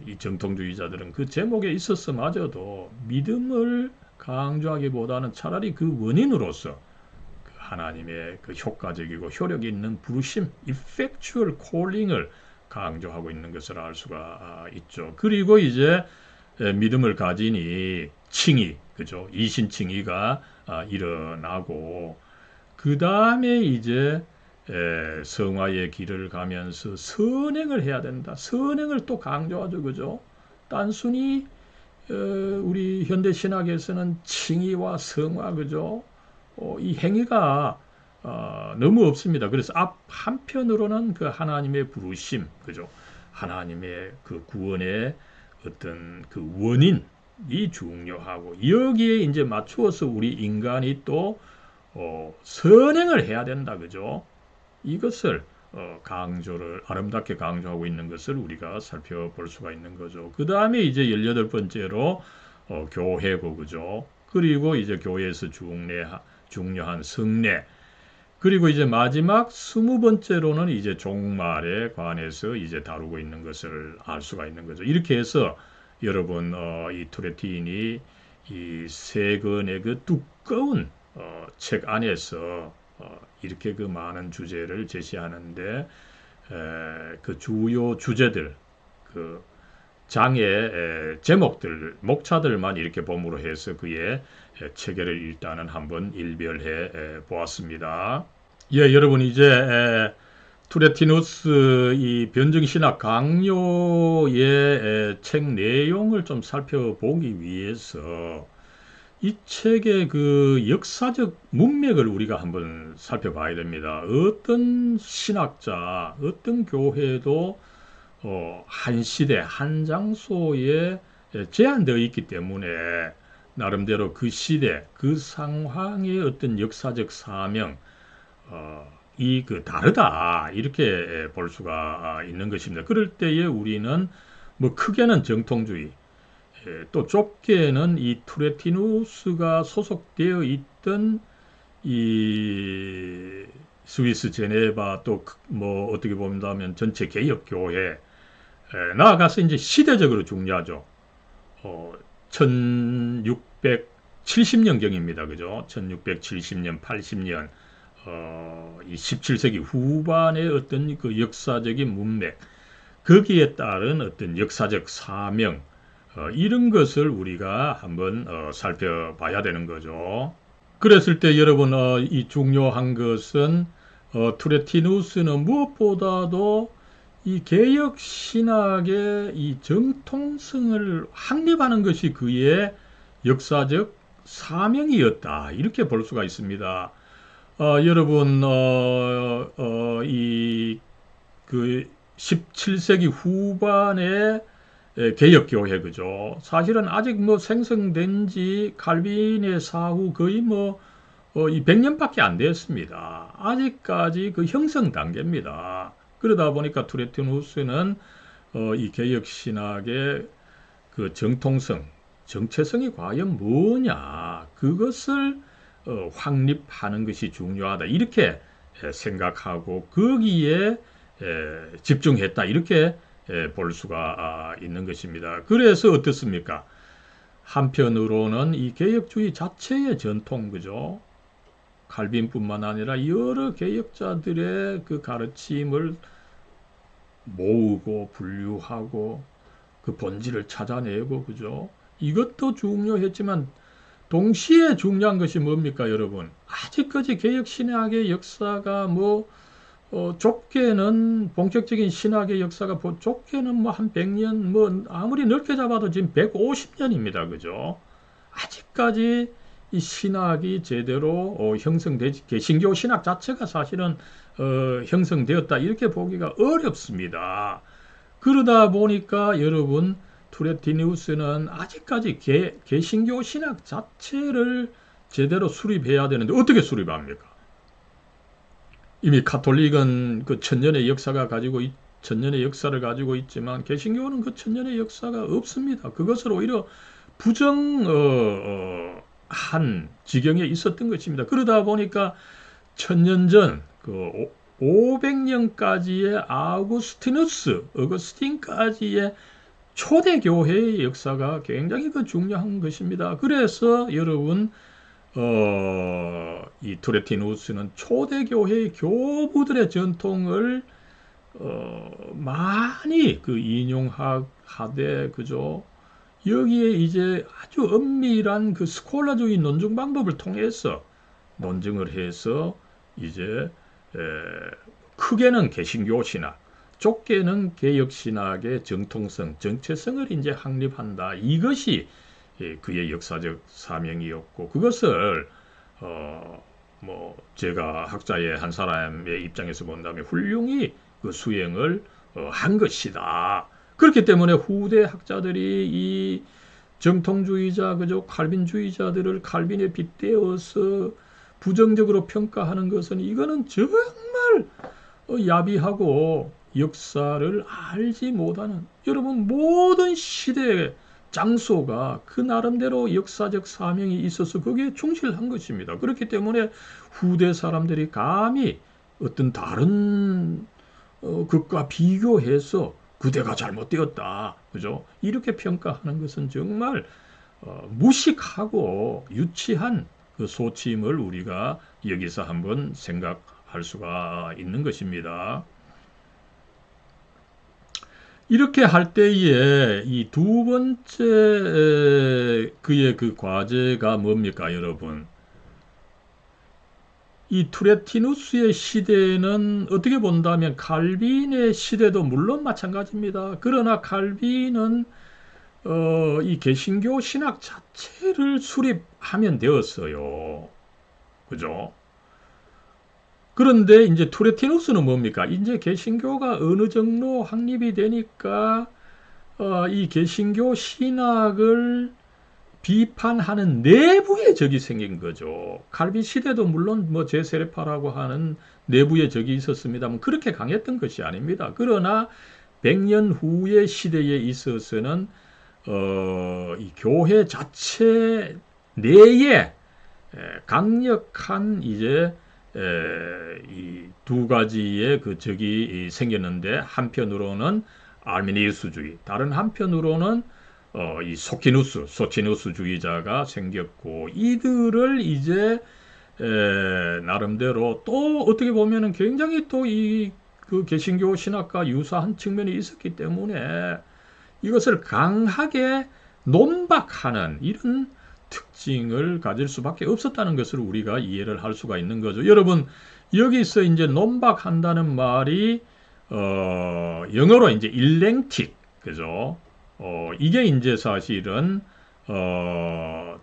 이 정통주의자들은 그 제목에 있었어마저도 믿음을 강조하기보다는 차라리 그 원인으로서 그 하나님의 그 효과적이고 효력 있는 부르심, effectual calling을 강조하고 있는 것을 알 수가 있죠. 그리고 이제 믿음을 가지니 칭의, 그죠? 이신칭의가 일어나고 그 다음에 이제 성화의 길을 가면서 선행을 해야 된다. 선행을 또 강조하죠. 그죠? 단순히 우리 현대 신학에서는 칭의와 성화 그죠? 이 행위가 너무 없습니다. 그래서 앞 한편으로는 그 하나님의 부르심 그죠? 하나님의 그 구원의 어떤 그 원인이 중요하고 여기에 이제 맞추어서 우리 인간이 또 선행을 해야 된다. 그죠? 이것을 강조를 아름답게 강조하고 있는 것을 우리가 살펴볼 수가 있는 거죠. 그 다음에 이제 18번째로 교회고 그죠. 그리고 이제 교회에서 중요한 성례 그리고 이제 마지막 20번째로는 이제 종말에 관해서 이제 다루고 있는 것을 알 수가 있는 거죠. 이렇게 해서 여러분 이 투레틴이 이 세 권의 그 두꺼운 책 안에서 이렇게 그 많은 주제를 제시하는데 그 주요 주제들 그 장의 제목들 목차들만 이렇게 봄으로 해서 그의 체계를 일단은 한번 일별해 보았습니다. 예, 여러분 이제 투레티누스 이 변증신학 강요의 책 내용을 좀 살펴보기 위해서 이 책의 그 역사적 문맥을 우리가 한번 살펴봐야 됩니다. 어떤 신학자, 어떤 교회도 한 시대, 한 장소에 제한되어 있기 때문에 나름대로 그 시대, 그 상황의 어떤 역사적 사명, 이 그 다르다 이렇게 볼 수가 있는 것입니다. 그럴 때에 우리는 뭐 크게는 정통주의, 또 좁게는 이 투레티누스가 소속되어 있던 이 스위스 제네바 또 뭐 어떻게 본다면 전체 개혁교회, 나아가서 이제 시대적으로 중요하죠. 1670년경입니다. 그죠? 1670년, 80년, 이 17세기 후반의 어떤 그 역사적인 문맥, 거기에 따른 어떤 역사적 사명, 이런 것을 우리가 한번 살펴봐야 되는 거죠. 그랬을 때 여러분, 이 중요한 것은 투레티누스는 무엇보다도 이 개혁 신학의 이 정통성을 확립하는 것이 그의 역사적 사명이었다. 이렇게 볼 수가 있습니다. 여러분, 이 그 17세기 후반의 개혁교회, 그죠? 사실은 아직 뭐 생성된 지 칼빈의 사후 거의 이 100년밖에 안 됐습니다. 아직까지 그 형성 단계입니다. 그러다 보니까 투레티누스는 이 개혁신학의 그 정통성, 정체성이 과연 뭐냐, 그것을 확립하는 것이 중요하다. 이렇게 생각하고 거기에 집중했다. 이렇게 볼 수가 있는 것입니다. 그래서 어떻습니까? 한편으로는 이 개혁주의 자체의 전통, 그죠? 칼빈뿐만 아니라 여러 개혁자들의 그 가르침을 모으고 분류하고 그 본질을 찾아내고, 그죠? 이것도 중요했지만 동시에 중요한 것이 뭡니까, 여러분? 아직까지 개혁신학의 역사가 좁게는 본격적인 신학의 역사가 좁게는 한 100년, 아무리 넓게 잡아도 지금 150년입니다. 그죠? 아직까지 이 신학이 제대로 형성되지, 개신교 신학 자체가 사실은 형성되었다 이렇게 보기가 어렵습니다. 그러다 보니까 여러분, 투레티누스는 아직까지 개신교 신학 자체를 제대로 수립해야 되는데 어떻게 수립합니까? 이미 카톨릭은 그 천년의 역사를 가지고 있지만 개신교는 그 천년의 역사가 없습니다. 그것을 오히려 부정한 지경에 있었던 것입니다. 그러다 보니까 천년 전, 그 500년까지의 어거스틴까지의 초대교회의 역사가 굉장히 그 중요한 것입니다. 그래서 여러분, 이 투레티누스는 초대교회의 교부들의 전통을 많이 그 인용하되, 그죠? 여기에 이제 아주 엄밀한 그 스콜라주의 논증 방법을 통해서 논증을 해서 이제 크게는 개신교 신학, 좁게는 개혁 신학의 정통성, 정체성을 이제 확립한다. 이것이 그의 역사적 사명이었고, 그것을 제가 학자의 한 사람의 입장에서 본다면 훌륭히 그 수행을 한 것이다. 그렇기 때문에 후대 학자들이 이 정통주의자, 그죠? 칼빈주의자들을 칼빈에 빗대어서 부정적으로 평가하는 것은 이거는 정말 야비하고 역사를 알지 못하는, 여러분, 모든 시대의 장소가 그 나름대로 역사적 사명이 있어서 거기에 충실한 것입니다. 그렇기 때문에 후대 사람들이 감히 어떤 다른 것과 비교해서 그대가 잘못되었다, 그죠? 이렇게 평가하는 것은 정말 무식하고 유치한 그 소침을 우리가 여기서 한번 생각할 수가 있는 것입니다. 이렇게 할 때에 이 두 번째 그의 그 과제가 뭡니까, 여러분? 이 투레티누스의 시대는 어떻게 본다면 칼빈의 시대도 물론 마찬가지입니다. 그러나 칼빈은 이 개신교 신학 자체를 수립하면 되었어요. 그죠? 그런데 이제 투레티누스는 뭡니까? 이제 개신교가 어느 정도 확립이 되니까 이 개신교 신학을 비판하는 내부의 적이 생긴 거죠. 칼빈 시대도 물론 뭐 제세례파라고 하는 내부의 적이 있었습니다만 그렇게 강했던 것이 아닙니다. 그러나 100년 후의 시대에 있어서는 이 교회 자체 내에 강력한 이제 이 두 가지의 그 적이 생겼는데, 한편으로는 아르미니우스주의, 다른 한편으로는 이 소티누스주의자가 생겼고, 이들을 이제 나름대로 또 어떻게 보면은 굉장히 또 이 그 개신교 신학과 유사한 측면이 있었기 때문에 이것을 강하게 논박하는 이런 특징을 가질 수밖에 없었다는 것을 우리가 이해를 할 수가 있는 거죠. 여러분, 여기서 이제 논박한다는 말이 영어로 이제 일랭틱, 그죠? 이게 이제 사실은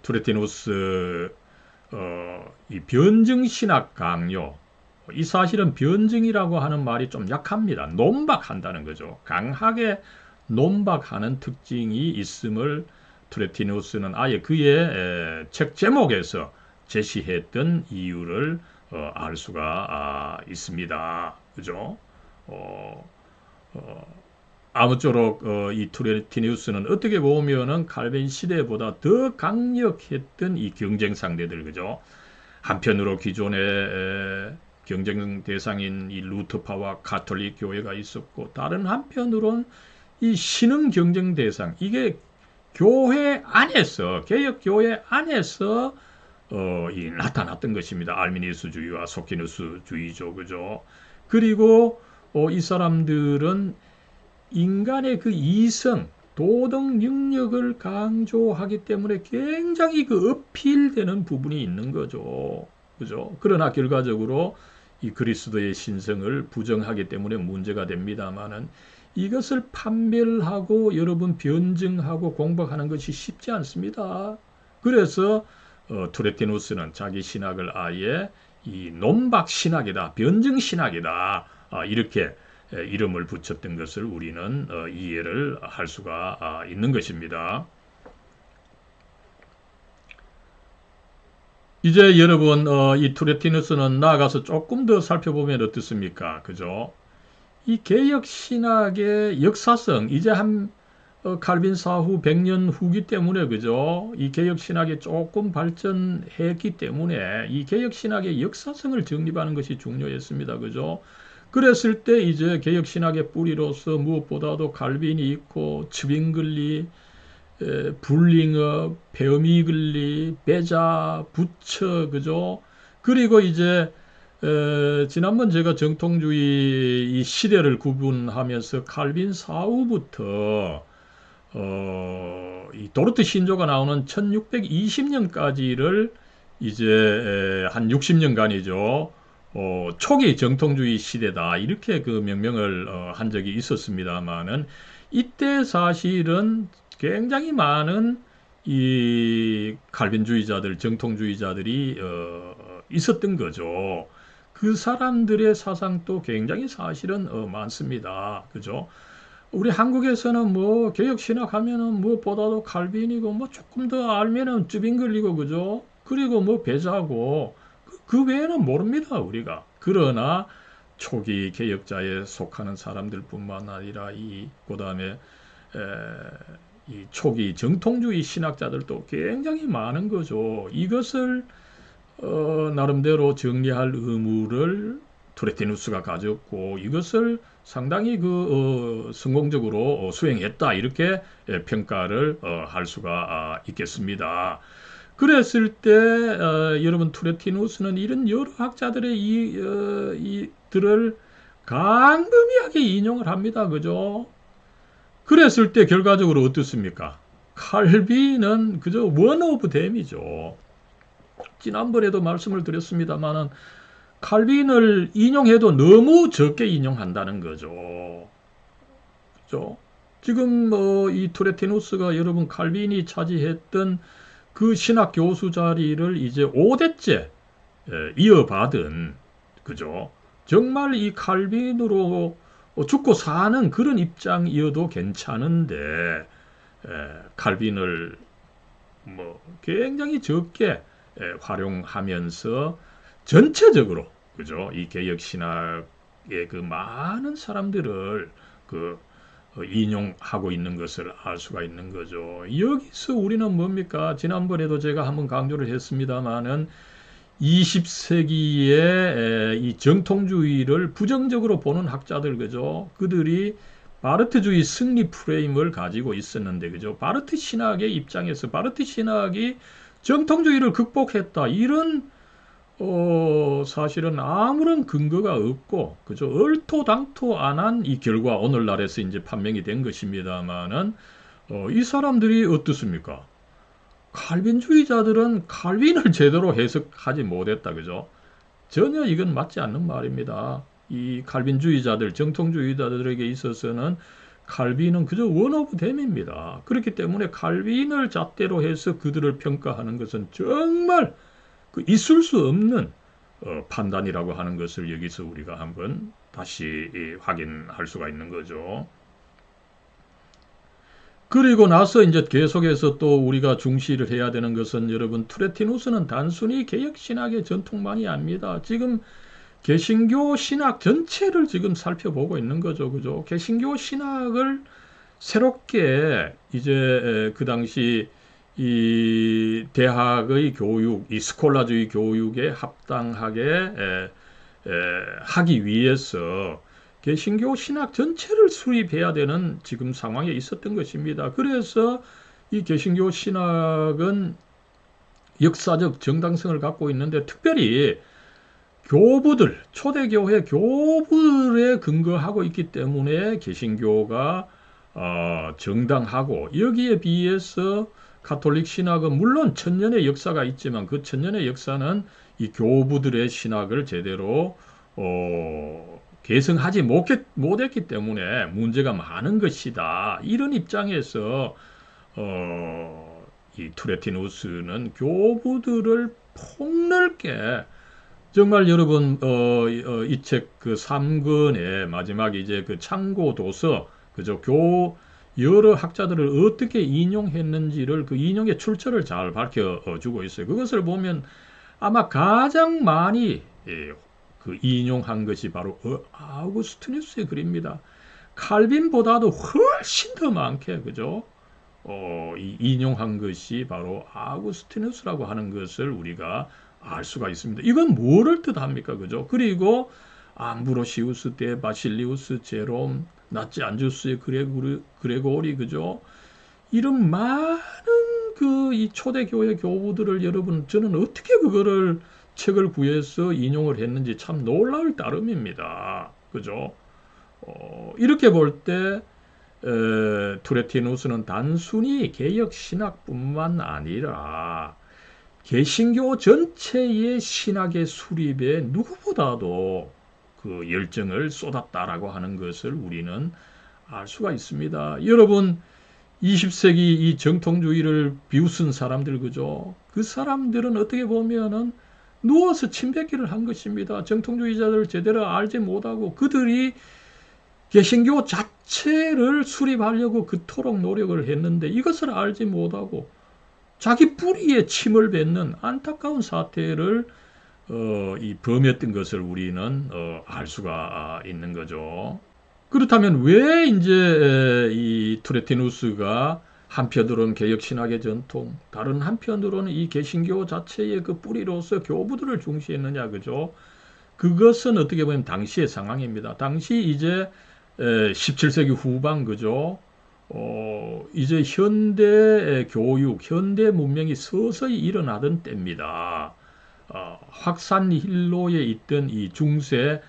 투레티누스 이 변증신학 강요, 이 사실은 변증이라고 하는 말이 좀 약합니다. 논박한다는 거죠. 강하게 논박하는 특징이 있음을 투레티누스는 아예 그의 책 제목에서 제시했던 이유를 알 수가 있습니다. 그죠? 아무쪼록 이 투레티누스는 어떻게 보면은 칼빈 시대보다 더 강력했던 이 경쟁 상대들, 그죠? 한편으로 기존의 경쟁 대상인 이 루터파와 가톨릭 교회가 있었고, 다른 한편으로는 이 신흥 경쟁 대상, 이게 교회 안에서, 개혁 교회 안에서 이 나타났던 것입니다. 알미니우스주의와 소키누스주의죠, 그죠? 그리고 이 사람들은 인간의 그 이성, 도덕 능력을 강조하기 때문에 굉장히 그 어필되는 부분이 있는 거죠, 그죠? 그러나 결과적으로 이 그리스도의 신성을 부정하기 때문에 문제가 됩니다만은, 이것을 판별하고 여러분 변증하고 공박하는 것이 쉽지 않습니다. 그래서 투레티누스는 자기 신학을 아예 이 논박 신학이다, 변증 신학이다, 이렇게 이름을 붙였던 것을 우리는 이해를 할 수가 있는 것입니다. 이제 여러분, 이 투레티누스는 나아가서 조금 더 살펴보면 어떻습니까? 그죠? 이 개혁 신학의 역사성, 이제 한 칼빈 사후 100년 후기 때문에, 그죠? 이 개혁 신학이 조금 발전했기 때문에 이 개혁 신학의 역사성을 정립하는 것이 중요했습니다. 그죠? 그랬을 때 이제 개혁 신학의 뿌리로서 무엇보다도 칼빈이 있고, 츠빙글리, 불링어, 페어미글리, 베자, 부처, 그죠? 그리고 이제 지난번 제가 정통주의 이 시대를 구분하면서 칼빈 사후부터 이 도르트 신조가 나오는 1620년까지를 이제 한 60년간이죠. 초기 정통주의 시대다, 이렇게 그 명명을 한 적이 있었습니다만은, 이때 사실은 굉장히 많은 이 칼빈주의자들, 정통주의자들이 있었던 거죠. 그 사람들의 사상도 굉장히 사실은 많습니다. 그죠? 우리 한국에서는 뭐 개혁신학 하면은 무엇보다도 칼빈이고, 뭐 조금 더 알면은 쯔빙글리고, 그죠? 그리고 뭐 베자고, 그 외에는 모릅니다, 우리가. 그러나 초기 개혁자에 속하는 사람들뿐만 아니라 그다음에 이 초기 정통주의 신학자들도 굉장히 많은 거죠. 이것을 나름대로 정리할 의무를 투레티누스가 가졌고, 이것을 상당히 성공적으로 수행했다, 이렇게 평가를 할 수가 있겠습니다. 그랬을 때 여러분, 투레티누스는 이런 여러 학자들의 이들을 광범위하게 인용을 합니다. 그죠? 그랬을 때 결과적으로 어떻습니까? 칼빈은 그저 원 오브 댐이죠. 지난번에도 말씀을 드렸습니다만은, 칼빈을 인용해도 너무 적게 인용한다는 거죠. 그죠? 지금 이 투레티누스가 여러분 칼빈이 차지했던 그 신학 교수 자리를 이제 5대째 이어받은, 그죠? 정말 이 칼빈으로 죽고 사는 그런 입장이어도 괜찮은데, 칼빈을 뭐 굉장히 적게 활용하면서 전체적으로 그죠? 이 개혁 신학의 그 많은 사람들을 그 인용하고 있는 것을 알 수가 있는 거죠. 여기서 우리는 뭡니까? 지난번에도 제가 한번 강조를 했습니다마는 20세기에 이 정통주의를 부정적으로 보는 학자들 그죠? 그들이 바르트주의 승리 프레임을 가지고 있었는데 그죠? 바르트 신학의 입장에서 바르트 신학이 정통주의를 극복했다 이런 사실은 아무런 근거가 없고 그죠? 얼토당토 안 한 이 결과 오늘날에서 이제 판명이 된 것입니다만은 이 사람들이 어떻습니까? 칼빈주의자들은 칼빈을 제대로 해석하지 못했다. 그죠? 전혀 이건 맞지 않는 말입니다. 이 칼빈주의자들, 정통주의자들에게 있어서는 칼빈은 그저 원 오브 댐입니다. 그렇기 때문에 칼빈을 잣대로 해서 그들을 평가하는 것은 정말 있을 수 없는 판단이라고 하는 것을 여기서 우리가 한번 다시 확인할 수가 있는 거죠. 그리고 나서 이제 계속해서 또 우리가 중시를 해야 되는 것은 여러분 투레티누스는 단순히 개혁신학의 전통만이 아닙니다. 지금 개신교 신학 전체를 지금 살펴보고 있는 거죠. 그죠? 개신교 신학을 새롭게 이제 그 당시 이 대학의 교육, 이 스콜라주의 교육에 합당하게 하기 위해서 개신교 신학 전체를 수립해야 되는 지금 상황에 있었던 것입니다. 그래서 이 개신교 신학은 역사적 정당성을 갖고 있는데 특별히 교부들, 초대교회 교부들에 근거하고 있기 때문에 개신교가 정당하고 여기에 비해서 가톨릭 신학은 물론 천년의 역사가 있지만 그 천년의 역사는 이 교부들의 신학을 제대로 계승하지 못했기 때문에 문제가 많은 것이다. 이런 입장에서 이 투레티누스는 교부들을 폭넓게 정말 여러분 이 책 그 3권의 마지막 이제 그 참고 도서 그죠? 여러 학자들을 어떻게 인용했는지를 그 인용의 출처를 잘 밝혀주고 있어요. 그것을 보면 아마 가장 많이 그 인용한 것이 바로 아우구스티누스의 글입니다. 칼빈보다도 훨씬 더 많게 그죠? 이 인용한 것이 바로 아우구스티누스라고 하는 것을 우리가 알 수가 있습니다. 이건 뭐를 뜻합니까? 그죠? 그리고 암브로시우스 때 바실리우스 제롬 나치 안주스의 그레고리 그죠? 이런 많은 그 이 초대교회 교부들을 여러분 저는 어떻게 그거를 책을 구해서 인용을 했는지 참 놀라울 따름입니다. 그죠? 이렇게 볼 때 투레티누스는 단순히 개혁 신학뿐만 아니라 개신교 전체의 신학의 수립에 누구보다도 그 열정을 쏟았다라고 하는 것을 우리는 알 수가 있습니다. 여러분 20세기 이 정통주의를 비웃은 사람들 그죠? 그 사람들은 어떻게 보면은 누워서 침뱉기를 한 것입니다. 정통주의자들을 제대로 알지 못하고 그들이 개신교 자체를 수립하려고 그토록 노력을 했는데 이것을 알지 못하고 자기 뿌리에 침을 뱉는 안타까운 사태를 이 범했던 것을 우리는 알 수가 있는 거죠. 그렇다면 왜 이제 이 투레티누스가 한편으로는 개혁신학의 전통, 다른 한편으로는 이 개신교 자체의 그 뿌리로서 교부들을 중시했느냐, 그죠? 그것은 어떻게 보면 당시의 상황입니다. 당시 이제 17세기 후반, 그죠? 이제 현대 교육, 현대 문명이 서서히 일어나던 때입니다. 확산일로에 있던 이 중세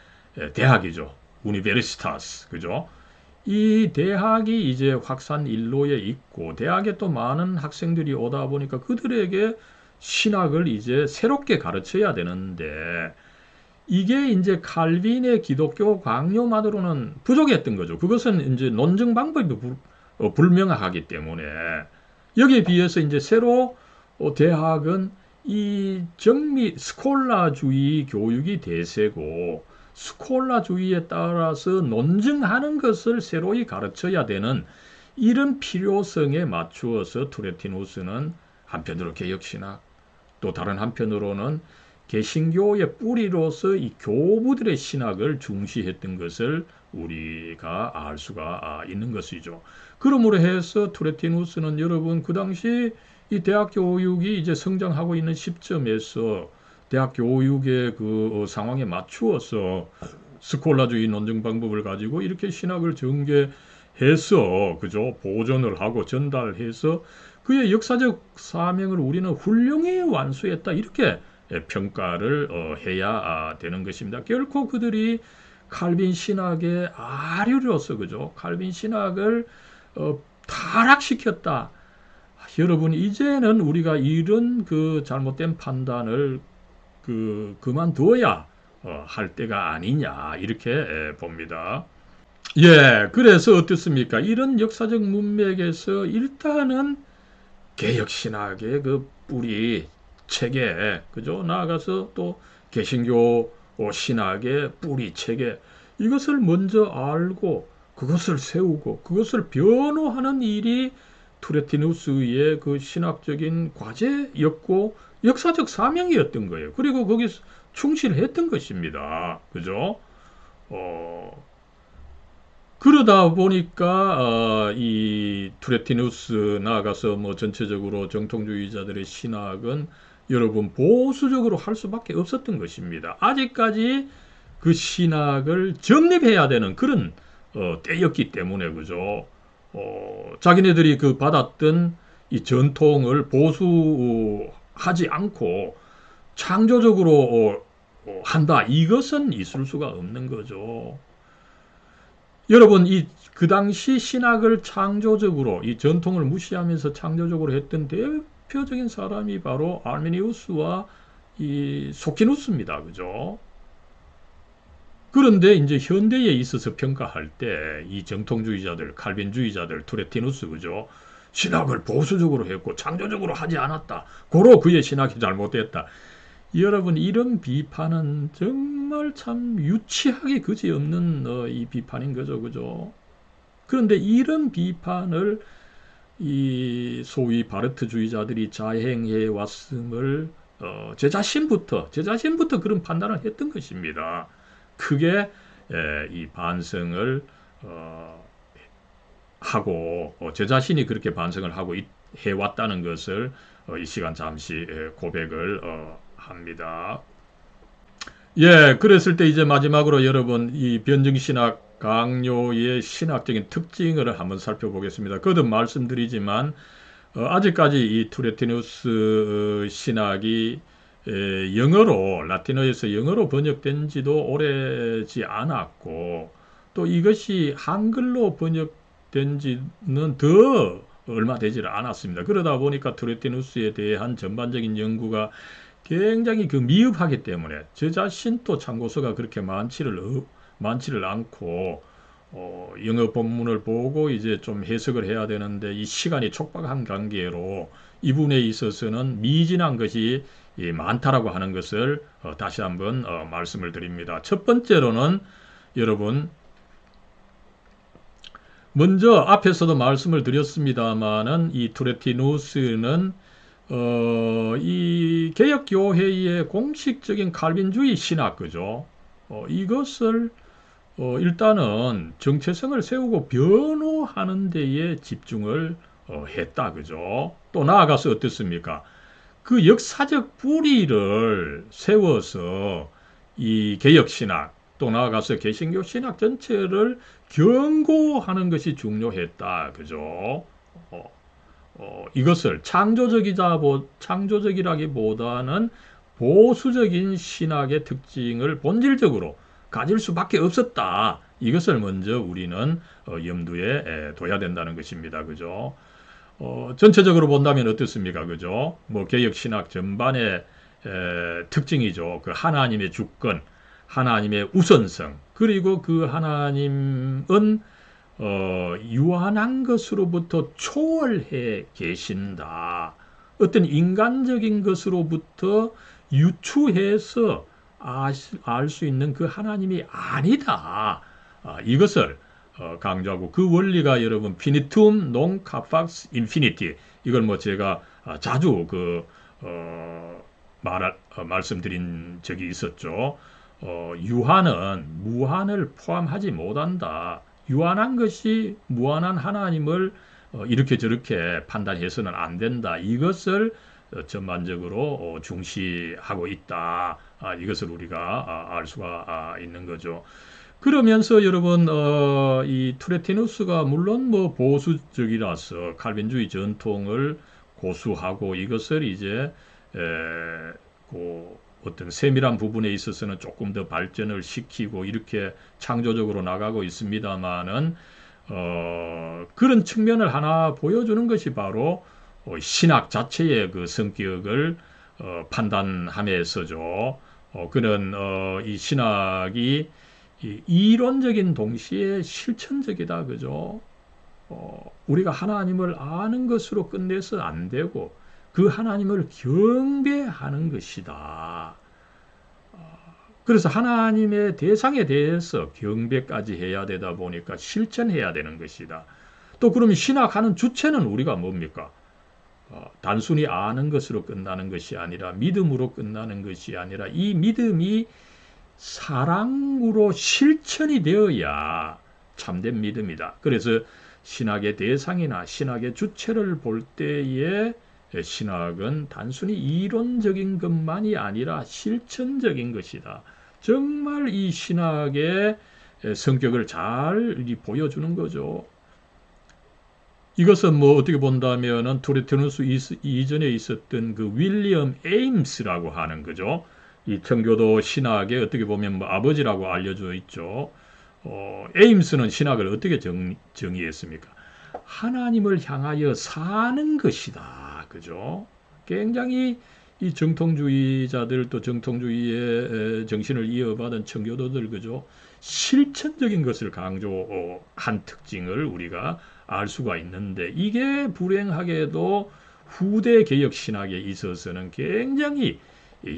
대학이죠. 우니베르시타스, 그죠? 이 대학이 이제 확산일로에 있고 대학에 또 많은 학생들이 오다 보니까 그들에게 신학을 이제 새롭게 가르쳐야 되는데 이게 이제 칼빈의 기독교 강요만으로는 부족했던 거죠. 그것은 이제 논증 방법이 불명확하기 때문에 여기에 비해서 이제 새로 대학은 이 정미 스콜라주의 교육이 대세고 스콜라주의에 따라서 논증하는 것을 새로이 가르쳐야 되는 이런 필요성에 맞추어서 투레티누스는 한편으로 개혁신학, 또 다른 한편으로는 개신교의 뿌리로서 이 교부들의 신학을 중시했던 것을 우리가 알 수가 있는 것이죠. 그러므로 해서 투레티누스는 여러분 그 당시 이 대학 교육이 이제 성장하고 있는 시점에서 대학 교육의 그 상황에 맞추어서 스콜라주의 논증 방법을 가지고 이렇게 신학을 전개해서 그죠? 보존을 하고 전달해서 그의 역사적 사명을 우리는 훌륭히 완수했다 이렇게 평가를 해야 되는 것입니다. 결코 그들이 칼빈 신학의 아류로서 그죠? 칼빈 신학을 타락시켰다. 여러분 이제는 우리가 이런 그 잘못된 판단을 그만두어야 할 때가 아니냐 이렇게 봅니다. 예, 그래서 어떻습니까? 이런 역사적 문맥에서 일단은 개혁신학의 그 뿌리, 체계, 그죠? 나아가서 또 개신교 신학의 뿌리, 체계, 이것을 먼저 알고 그것을 세우고 그것을 변호하는 일이 투레티누스의 그 신학적인 과제였고 역사적 사명이었던 거예요. 그리고 거기서 충실했던 것입니다. 그죠? 그러다 보니까 이 투레티누스 나아가서 뭐 전체적으로 정통주의자들의 신학은 여러분 보수적으로 할 수밖에 없었던 것입니다. 아직까지 그 신학을 정립해야 되는 그런 때였기 때문에 그죠. 자기네들이 그 받았던 이 전통을 보수하지 않고 창조적으로 한다. 이것은 있을 수가 없는 거죠. 여러분, 그 당시 신학을 창조적으로, 이 전통을 무시하면서 창조적으로 했던 대표적인 사람이 바로 아르메니우스와 이 소키누스입니다. 그죠? 그런데 이제 현대에 있어서 평가할 때 이 정통주의자들, 칼빈주의자들, 투레티누스, 그죠? 신학을 보수적으로 했고 창조적으로 하지 않았다. 고로 그의 신학이 잘못됐다. 여러분 이런 비판은 정말 참 유치하게 그지없는 이 비판인 거죠, 그죠? 그런데 이런 비판을 이 소위 바르트주의자들이 자행해 왔음을 제 자신부터 그런 판단을 했던 것입니다. 크게 이 반성을 하고 제 자신이 그렇게 반성을 하고 해왔다는 것을 이 시간 잠시 고백을 합니다. 예, 그랬을 때 이제 마지막으로 여러분 이 변증신학 강요의 신학적인 특징을 한번 살펴보겠습니다. 거듭 말씀드리지만 아직까지 이 투레티누스 신학이 영어로 라틴어에서 영어로 번역된 지도 오래지 않았고 또 이것이 한글로 번역된 지는 더 얼마 되지 않았습니다. 그러다 보니까 투레티누스에 대한 전반적인 연구가 굉장히 그 미흡하기 때문에 저 자신도 참고서가 그렇게 많지를 않고 영어 본문을 보고 이제 좀 해석을 해야 되는데 이 시간이 촉박한 관계로 이 부분에 있어서는 미진한 것이 많다라고 하는 것을 다시 한번 말씀을 드립니다. 첫 번째로는 여러분 먼저 앞에서도 말씀을 드렸습니다마는 이 투레티누스는 이 개혁교회의 공식적인 칼빈주의 신학, 그죠? 이것을 일단은 정체성을 세우고 변호하는 데에 집중을 했다, 그죠? 또 나아가서 어떻습니까? 그 역사적 뿌리를 세워서 이 개혁신학, 또 나아가서 개신교 신학 전체를 견고하는 것이 중요했다, 그죠? 이것을 창조적이라기보다는 보수적인 신학의 특징을 본질적으로 가질 수밖에 없었다. 이것을 먼저 우리는 염두에 둬야 된다는 것입니다. 그죠? 전체적으로 본다면 어떻습니까? 그죠? 뭐 개혁 신학 전반의 특징이죠. 그 하나님의 주권, 하나님의 우선성, 그리고 그 하나님은 유한한 것으로부터 초월해 계신다. 어떤 인간적인 것으로부터 유추해서 알 수 있는 그 하나님이 아니다. 이것을 강조하고 그 원리가 여러분 피니툼 논 카팍스 인피니티 이걸 뭐 제가 자주 말씀드린 적이 있었죠. 유한은 무한을 포함하지 못한다. 유한한 것이 무한한 하나님을 이렇게 저렇게 판단해서는 안 된다. 이것을 전반적으로 중시하고 있다. 이것을 우리가 알 수가 있는 거죠. 그러면서 여러분 이 투레티누스가 물론 뭐 보수적이라서 칼빈주의 전통을 고수하고 이것을 이제 그 어떤 세밀한 부분에 있어서는 조금 더 발전을 시키고 이렇게 창조적으로 나가고 있습니다만은 그런 측면을 하나 보여주는 것이 바로 신학 자체의 그 성격을 판단함에서죠. 그는 이 신학이 이론적인 동시에 실천적이다, 그죠? 우리가 하나님을 아는 것으로 끝내서 안 되고 그 하나님을 경배하는 것이다. 그래서 하나님의 대상에 대해서 경배까지 해야 되다 보니까 실천해야 되는 것이다. 또 그러면 신학하는 주체는 우리가 뭡니까? 단순히 아는 것으로 끝나는 것이 아니라 믿음으로 끝나는 것이 아니라 이 믿음이 사랑으로 실천이 되어야 참된 믿음이다. 그래서 신학의 대상이나 신학의 주체를 볼 때에 신학은 단순히 이론적인 것만이 아니라 실천적인 것이다. 정말 이 신학의 성격을 잘 보여주는 거죠. 이것은 뭐 어떻게 본다면은 투레티누스 이전에 있었던 그 윌리엄 에임스라고 하는 거죠. 이 청교도 신학의 어떻게 보면 뭐 아버지라고 알려져 있죠. 에임스는 신학을 어떻게 정의했습니까? 하나님을 향하여 사는 것이다. 그죠? 굉장히 이 정통주의자들 또 정통주의의 정신을 이어받은 청교도들 그죠? 실천적인 것을 강조한 특징을 우리가 알 수가 있는데 이게 불행하게도 후대 개혁 신학에 있어서는 굉장히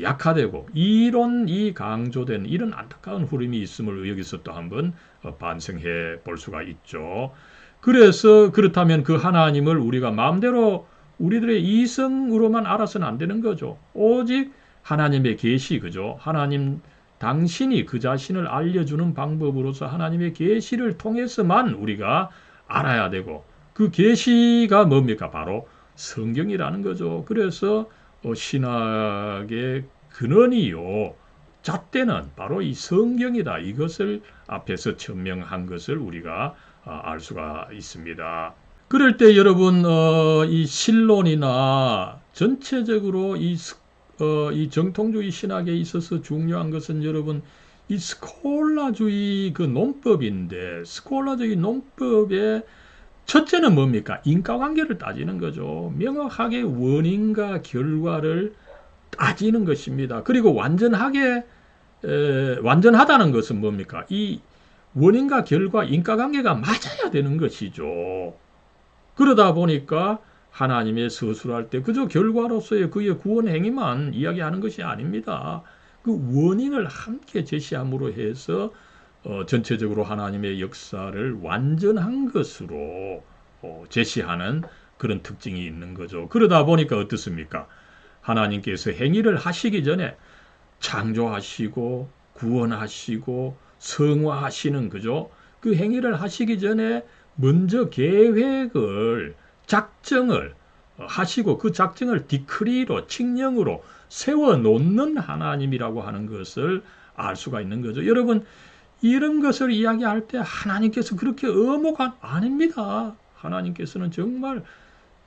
약화되고 이론이 강조된 이런 안타까운 흐름이 있음을 여기서 또 한번 반성해 볼 수가 있죠. 그래서 그렇다면 그 하나님을 우리가 마음대로 우리들의 이성으로만 알아서는 안 되는 거죠. 오직 하나님의 계시 그죠? 하나님 당신이 그 자신을 알려주는 방법으로서 하나님의 계시를 통해서만 우리가 알아야 되고 그 계시가 뭡니까? 바로 성경이라는 거죠. 그래서 신학의 근원이요. 잣대는 바로 이 성경이다. 이것을 앞에서 천명한 것을 우리가 알 수가 있습니다. 그럴 때 여러분 이 신론이나 전체적으로 이 정통주의 신학에 있어서 중요한 것은 여러분 이 스콜라주의 그 논법인데 스콜라주의 논법의 첫째는 뭡니까? 인과관계를 따지는 거죠. 명확하게 원인과 결과를 따지는 것입니다. 그리고 완전하다는 것은 뭡니까? 이 원인과 결과, 인과관계가 맞아야 되는 것이죠. 그러다 보니까 하나님의 서술할 때 그저 결과로서의 그의 구원 행위만 이야기하는 것이 아닙니다. 그 원인을 함께 제시함으로 해서 전체적으로 하나님의 역사를 완전한 것으로 제시하는 그런 특징이 있는 거죠. 그러다 보니까 어떻습니까? 하나님께서 행위를 하시기 전에 창조하시고 구원하시고 성화하시는 그죠? 그 행위를 하시기 전에 먼저 계획을 작정을 하시고 그 작정을 디크리로 칙령으로 세워놓는 하나님이라고 하는 것을 알 수가 있는 거죠. 여러분 이런 것을 이야기할 때 하나님께서 그렇게 엄혹한 아닙니다. 하나님께서는 정말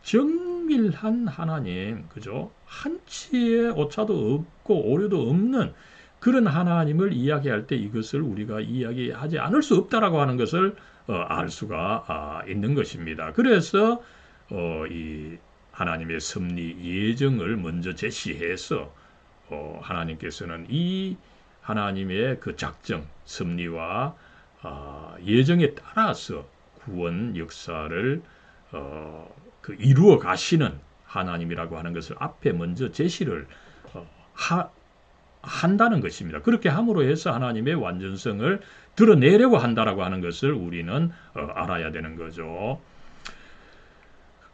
정밀한 하나님, 그죠? 한치의 오차도 없고 오류도 없는 그런 하나님을 이야기할 때 이것을 우리가 이야기하지 않을 수 없다라고 하는 것을 알 수가 있는 것입니다. 그래서 이 하나님의 섭리 예정을 먼저 제시해서 하나님께서는 이 하나님의 그 작정, 섭리와 예정에 따라서 구원 역사를 이루어 가시는 하나님이라고 하는 것을 앞에 먼저 제시를 한다는 것입니다. 그렇게 함으로 해서 하나님의 완전성을 드러내려고 한다라고 하는 것을 우리는 알아야 되는 거죠.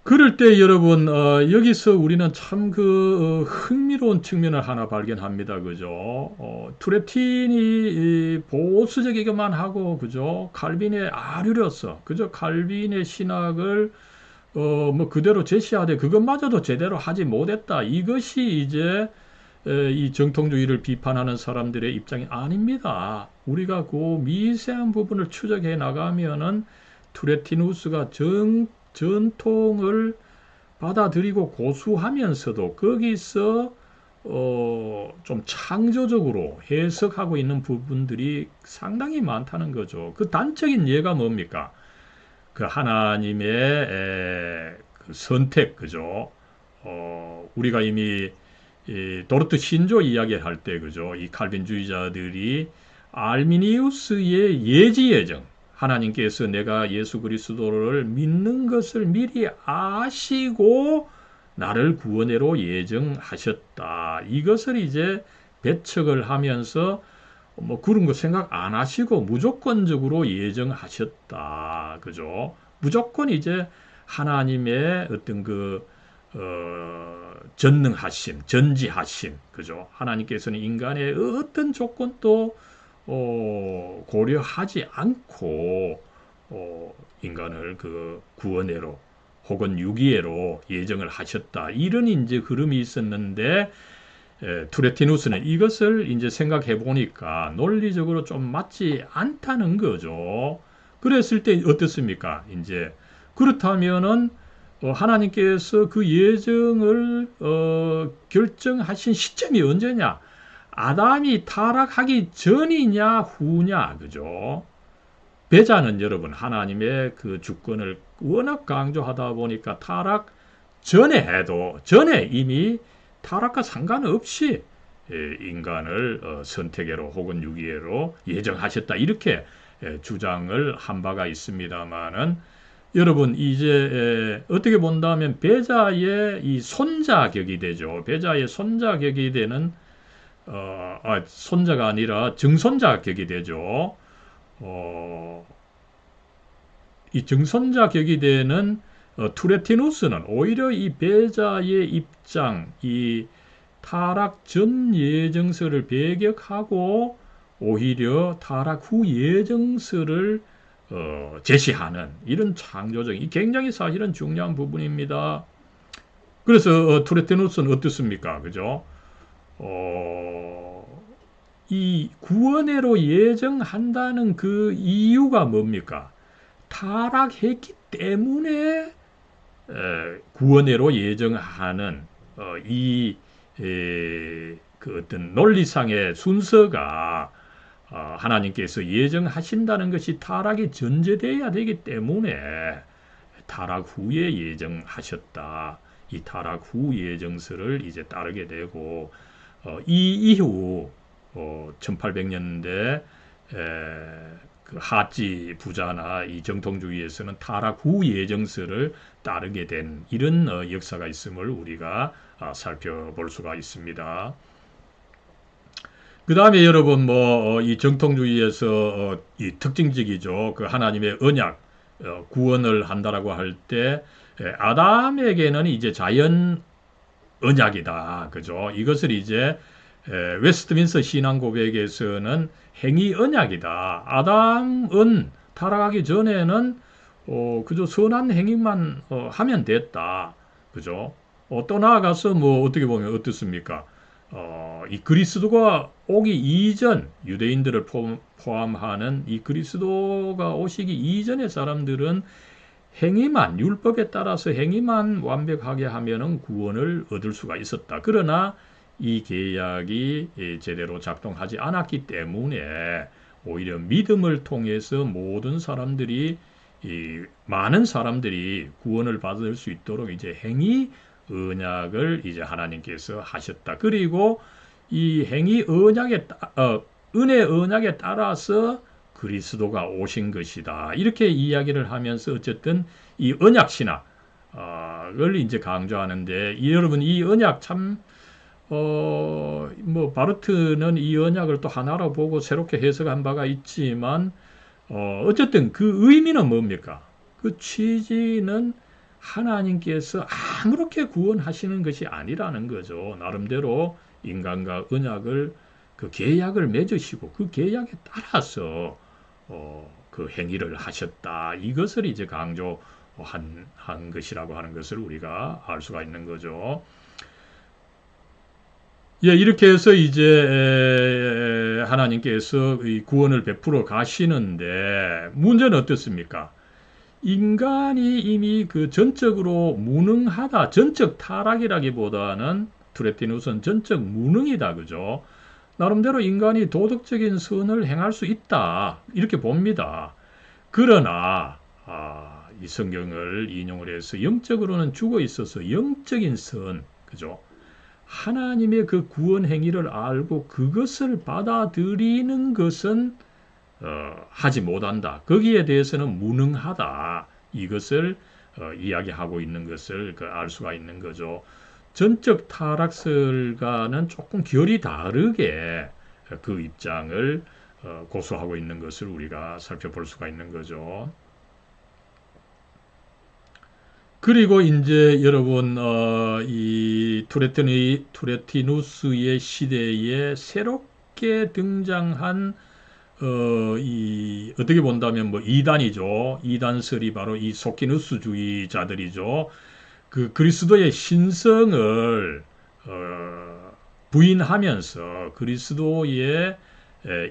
그럴 때 여러분 여기서 우리는 참 흥미로운 측면을 하나 발견합니다. 그죠? 투레틴이 보수적이기만 하고 그죠? 칼빈의 아류려서 그죠? 칼빈의 신학을 뭐 그대로 제시하되 그것마저도 제대로 하지 못했다. 이것이 이제 이 정통주의를 비판하는 사람들의 입장이 아닙니다. 우리가 그 미세한 부분을 추적해 나가면은 투레티누스가 전통을 받아들이고 고수하면서도 거기서 좀 창조적으로 해석하고 있는 부분들이 상당히 많다는 거죠. 그 단적인 예가 뭡니까? 그 하나님의 그 선택, 그죠? 우리가 이미 이 도르트 신조 이야기할 때, 그죠? 이 칼빈주의자들이 알미니우스의 예지 예정, 하나님께서 내가 예수 그리스도를 믿는 것을 미리 아시고 나를 구원해로 예정하셨다. 이것을 이제 배척을 하면서 뭐 그런 거 생각 안 하시고 무조건적으로 예정하셨다. 그죠? 무조건 이제 하나님의 어떤 전능하심, 전지하심, 그죠? 하나님께서는 인간의 어떤 조건도 고려하지 않고 인간을 그 구원해로 혹은 유기해로 예정을 하셨다. 이런 이제 흐름이 있었는데 투레티누스는 이것을 이제 생각해 보니까 논리적으로 좀 맞지 않다는 거죠. 그랬을 때 어떻습니까? 이제 그렇다면은 하나님께서 그 예정을 결정하신 시점이 언제냐? 아담이 타락하기 전이냐 후냐, 그죠? 배자는 여러분 하나님의 그 주권을 워낙 강조하다 보니까 타락 전에 이미 타락과 상관없이 인간을 선택해로 혹은 유기해로 예정하셨다 이렇게 주장을 한 바가 있습니다만은 여러분 이제 어떻게 본다면 배자의 이 손자격이 되죠. 배자의 손자격이 되는 손자가 아니라 증손자격이 되죠. 이 증손자격이 되는 투레티누스는 오히려 이 배자의 입장, 이 타락 전 예정서를 배격하고 오히려 타락 후 예정서를 제시하는 이런 창조적인 굉장히 사실은 중요한 부분입니다. 그래서 투레티누스는 어떻습니까? 그죠? 이 구원해로 예정한다는 그 이유가 뭡니까? 타락했기 때문에 구원해로 예정하는 그 어떤 논리상의 순서가 하나님께서 예정하신다는 것이 타락이 전제되어야 되기 때문에 타락 후에 예정하셨다. 이 타락 후 예정서를 이제 따르게 되고 이 이후 1800년대 그 하찌 부자나 이 정통주의에서는 타락 후 예정서를 따르게 된 이런 역사가 있음을 우리가 살펴볼 수가 있습니다. 그 다음에 여러분 이 정통주의에서 이 특징적이죠. 그 하나님의 언약 구원을 한다라고 할 때 아담에게는 이제 자연 언약이다. 그죠? 이것을 이제 웨스트민스터 신앙 고백에서는 행위 언약이다. 아담은 타락하기 전에는 그저 선한 행위만 하면 됐다. 그죠? 또 나아가서 어떻게 보면 어떻습니까? 이 그리스도가 오기 이전 유대인들을 포함하는 이 그리스도가 오시기 이전의 사람들은 행위만 율법에 따라서 행위만 완벽하게 하면은 구원을 얻을 수가 있었다. 그러나 이 계약이 제대로 작동하지 않았기 때문에 오히려 믿음을 통해서 모든 사람들이 많은 사람들이 구원을 받을 수 있도록 이제 행위 언약을 이제 하나님께서 하셨다. 그리고 이 행위 언약에 은혜 언약에 따라서 그리스도가 오신 것이다. 이렇게 이야기를 하면서 어쨌든 이 언약 신학을 이제 강조하는데 여러분 이 언약 참 뭐 바르트는 이 언약을 또 하나로 보고 새롭게 해석한 바가 있지만 어쨌든 그 의미는 뭡니까? 그 취지는 하나님께서 아무렇게 구원하시는 것이 아니라는 거죠. 나름대로 인간과 언약을 그 계약을 맺으시고 그 계약에 따라서 그 행위를 하셨다. 이것을 이제 강조한 것이라고 하는 것을 우리가 알 수가 있는 거죠. 예, 이렇게 해서 이제 하나님께서 이 구원을 베풀어 가시는데 문제는 어떻습니까? 인간이 이미 그 전적으로 무능하다, 전적 타락이라기보다는 투레티누스는 전적 무능이다, 그죠? 나름대로 인간이 도덕적인 선을 행할 수 있다, 이렇게 봅니다. 그러나 이 성경을 인용을 해서 영적으로는 죽어 있어서 영적인 선, 그죠? 하나님의 그 구원 행위를 알고 그것을 받아들이는 것은 하지 못한다. 거기에 대해서는 무능하다. 이것을 이야기하고 있는 것을 알 수가 있는 거죠. 전적 타락설과는 조금 결이 다르게 그 입장을 고수하고 있는 것을 우리가 살펴볼 수가 있는 거죠. 그리고 이제 여러분 이 투레티누스의 시대에 새롭게 등장한 이 어떻게 본다면 뭐 이단이죠. 이단설이 바로 이 소키누스주의자들이죠. 그 그리스도의 신성을 부인하면서 그리스도의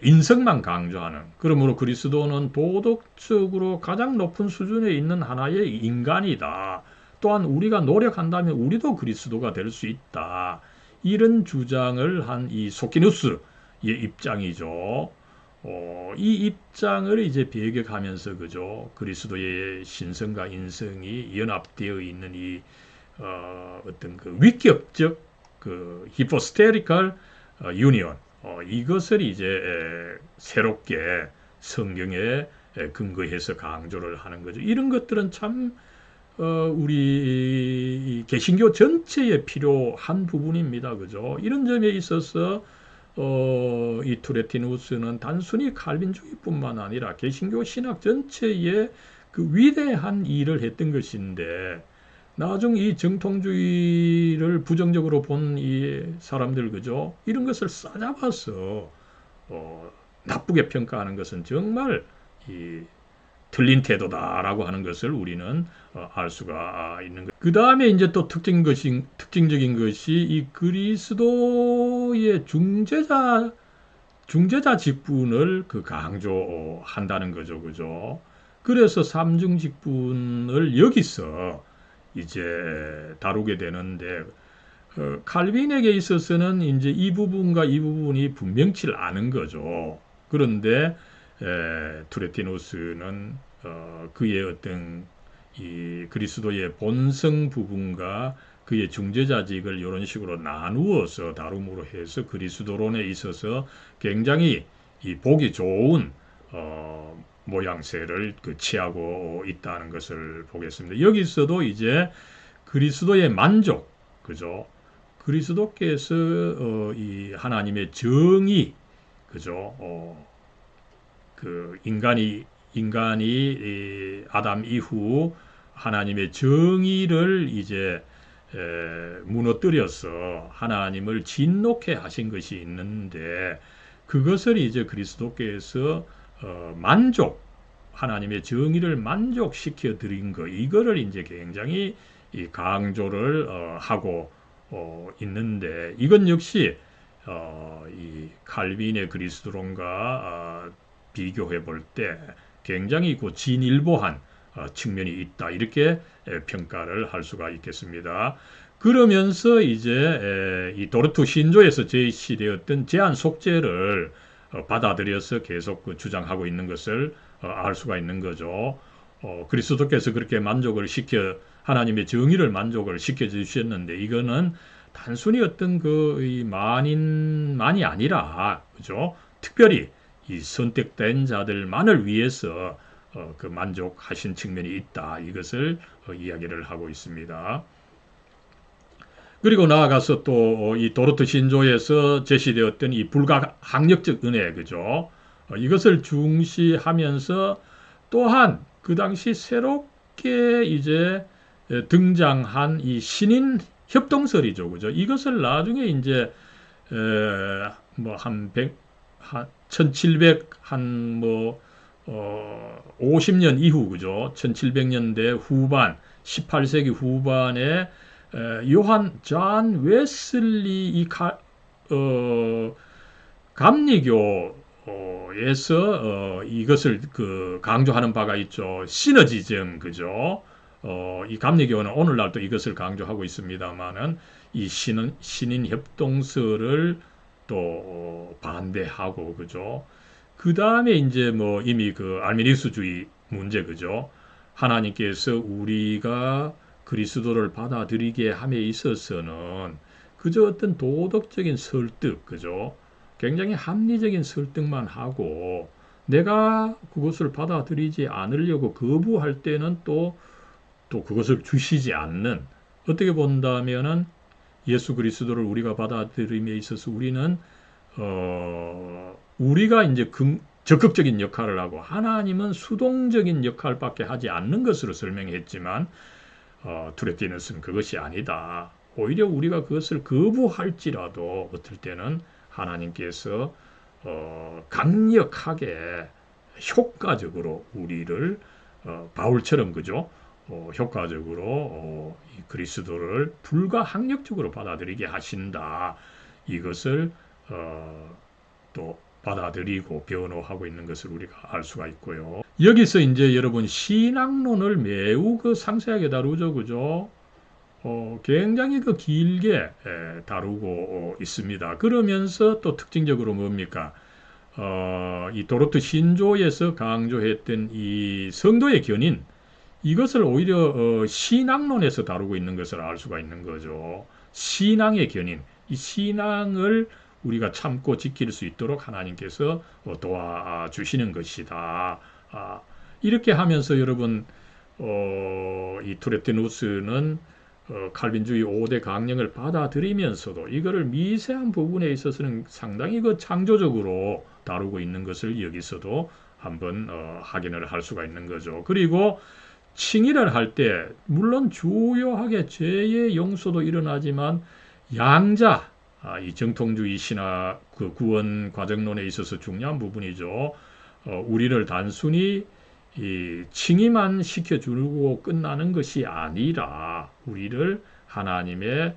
인성만 강조하는, 그러므로 그리스도는 도덕적으로 가장 높은 수준에 있는 하나의 인간이다. 또한 우리가 노력한다면 우리도 그리스도가 될 수 있다. 이런 주장을 한 이 소키누스의 입장이죠. 이 입장을 이제 배격하면서 그죠, 그리스도의 신성과 인성이 연합되어 있는 이 어떤 그 위격적 그 히포스테리컬 유니온, 이것을 이제 새롭게 성경에 근거해서 강조를 하는 거죠. 이런 것들은 참 우리 개신교 전체에 필요한 부분입니다. 그죠? 이런 점에 있어서 이 투레티누스는 단순히 칼빈주의뿐만 아니라 개신교 신학 전체에 그 위대한 일을 했던 것인데, 나중 이 정통주의를 부정적으로 본 이 사람들, 그죠? 이런 것을 싸잡아서 나쁘게 평가하는 것은 정말 이 틀린 태도다라고 하는 것을 우리는 알 수가 있는 것. 그 다음에 이제 또 특징적인 것이 이 그리스도의 중재자 직분을 그 강조한다는 거죠, 그죠? 그래서 삼중 직분을 여기서 이제 다루게 되는데, 칼빈에게 있어서는 이제 이 부분과 이 부분이 분명치 않은 거죠. 그런데 투레티누스는 그의 어떤 이 그리스도의 본성 부분과 그의 중재자직을 이런 식으로 나누어서 다룸으로 해서 그리스도론에 있어서 굉장히 이 보기 좋은 모양새를 취하고 있다는 것을 보겠습니다. 여기서도 이제 그리스도의 만족, 그죠? 그리스도께서 이 하나님의 정의, 그죠? 그 인간이 아담 이후 하나님의 정의를 이제 무너뜨려서 하나님을 진노케 하신 것이 있는데, 그것을 이제 그리스도께서 하나님의 정의를 만족시켜 드린 것, 이거를 이제 굉장히 강조를 하고 있는데, 이건 역시 이 칼빈의 그리스도론과 비교해 볼 때 굉장히 그 진일보한 측면이 있다, 이렇게 평가를 할 수가 있겠습니다. 그러면서 이제 이 도르투 신조에서 제시되었던 제한 속죄를 받아들여서 계속 주장하고 있는 것을 알 수가 있는 거죠. 그리스도께서 그렇게 하나님의 정의를 만족을 시켜 주셨는데, 이거는 단순히 어떤 그 만인만이 아니라, 그죠? 특별히 이 선택된 자들만을 위해서 그 만족하신 측면이 있다, 이것을 이야기를 하고 있습니다. 그리고 나아가서 또 이 도르트 신조에서 제시되었던 이 불가항력적 은혜, 그죠? 이것을 중시하면서 또한 그 당시 새롭게 이제 등장한 이 신인 협동설이죠, 그죠? 이것을 나중에 이제 뭐한 100, 한 1700, 한뭐 50년 이후, 그죠? 1700년대 후반, 18세기 후반에 요한 존 웨슬리 이 감리교에서 이것을 그 강조하는 바가 있죠. 시너지즘, 그죠? 이 감리교는 오늘날도 이것을 강조하고 있습니다만은 이 신인 협동설을 또 반대하고, 그죠? 그 다음에 이제 뭐 이미 그 알미니스주의 문제, 그죠? 하나님께서 우리가 그리스도를 받아들이게 함에 있어서는 그저 어떤 도덕적인 설득, 그죠? 굉장히 합리적인 설득만 하고 내가 그것을 받아들이지 않으려고 거부할 때는 또 그것을 주시지 않는, 어떻게 본다면은 예수 그리스도를 우리가 받아들임에 있어서 우리는 우리가 이제 적극적인 역할을 하고 하나님은 수동적인 역할밖에 하지 않는 것으로 설명했지만 투레티너스는 그것이 아니다. 오히려 우리가 그것을 거부할지라도 어떨 때는 하나님께서 강력하게 효과적으로 우리를 바울처럼, 그죠? 효과적으로 이 그리스도를 불가항력적으로 받아들이게 하신다. 이것을 또 받아들이고 변호하고 있는 것을 우리가 알 수가 있고요. 여기서 이제 여러분 신앙론을 매우 그 상세하게 다루죠, 그죠? 굉장히 그 길게 다루고 있습니다. 그러면서 또 특징적으로 뭡니까? 이 도르트 신조에서 강조했던 이 성도의 견인, 이것을 오히려 신앙론에서 다루고 있는 것을 알 수가 있는 거죠. 신앙의 견인, 이 신앙을 우리가 참고 지킬 수 있도록 하나님께서 도와주시는 것이다. 이렇게 하면서 여러분 이 투레티누스는 칼빈주의 5대 강령을 받아들이면서도 이거를 미세한 부분에 있어서는 상당히 그 창조적으로 다루고 있는 것을 여기서도 한번 확인을 할 수가 있는 거죠. 그리고 칭의를 할 때 물론 주요하게 죄의 용서도 일어나지만 양자, 이 정통주의 신화 그 구원 과정론에 있어서 중요한 부분이죠. 우리를 단순히 이 칭의만 시켜주고 끝나는 것이 아니라 우리를 하나님의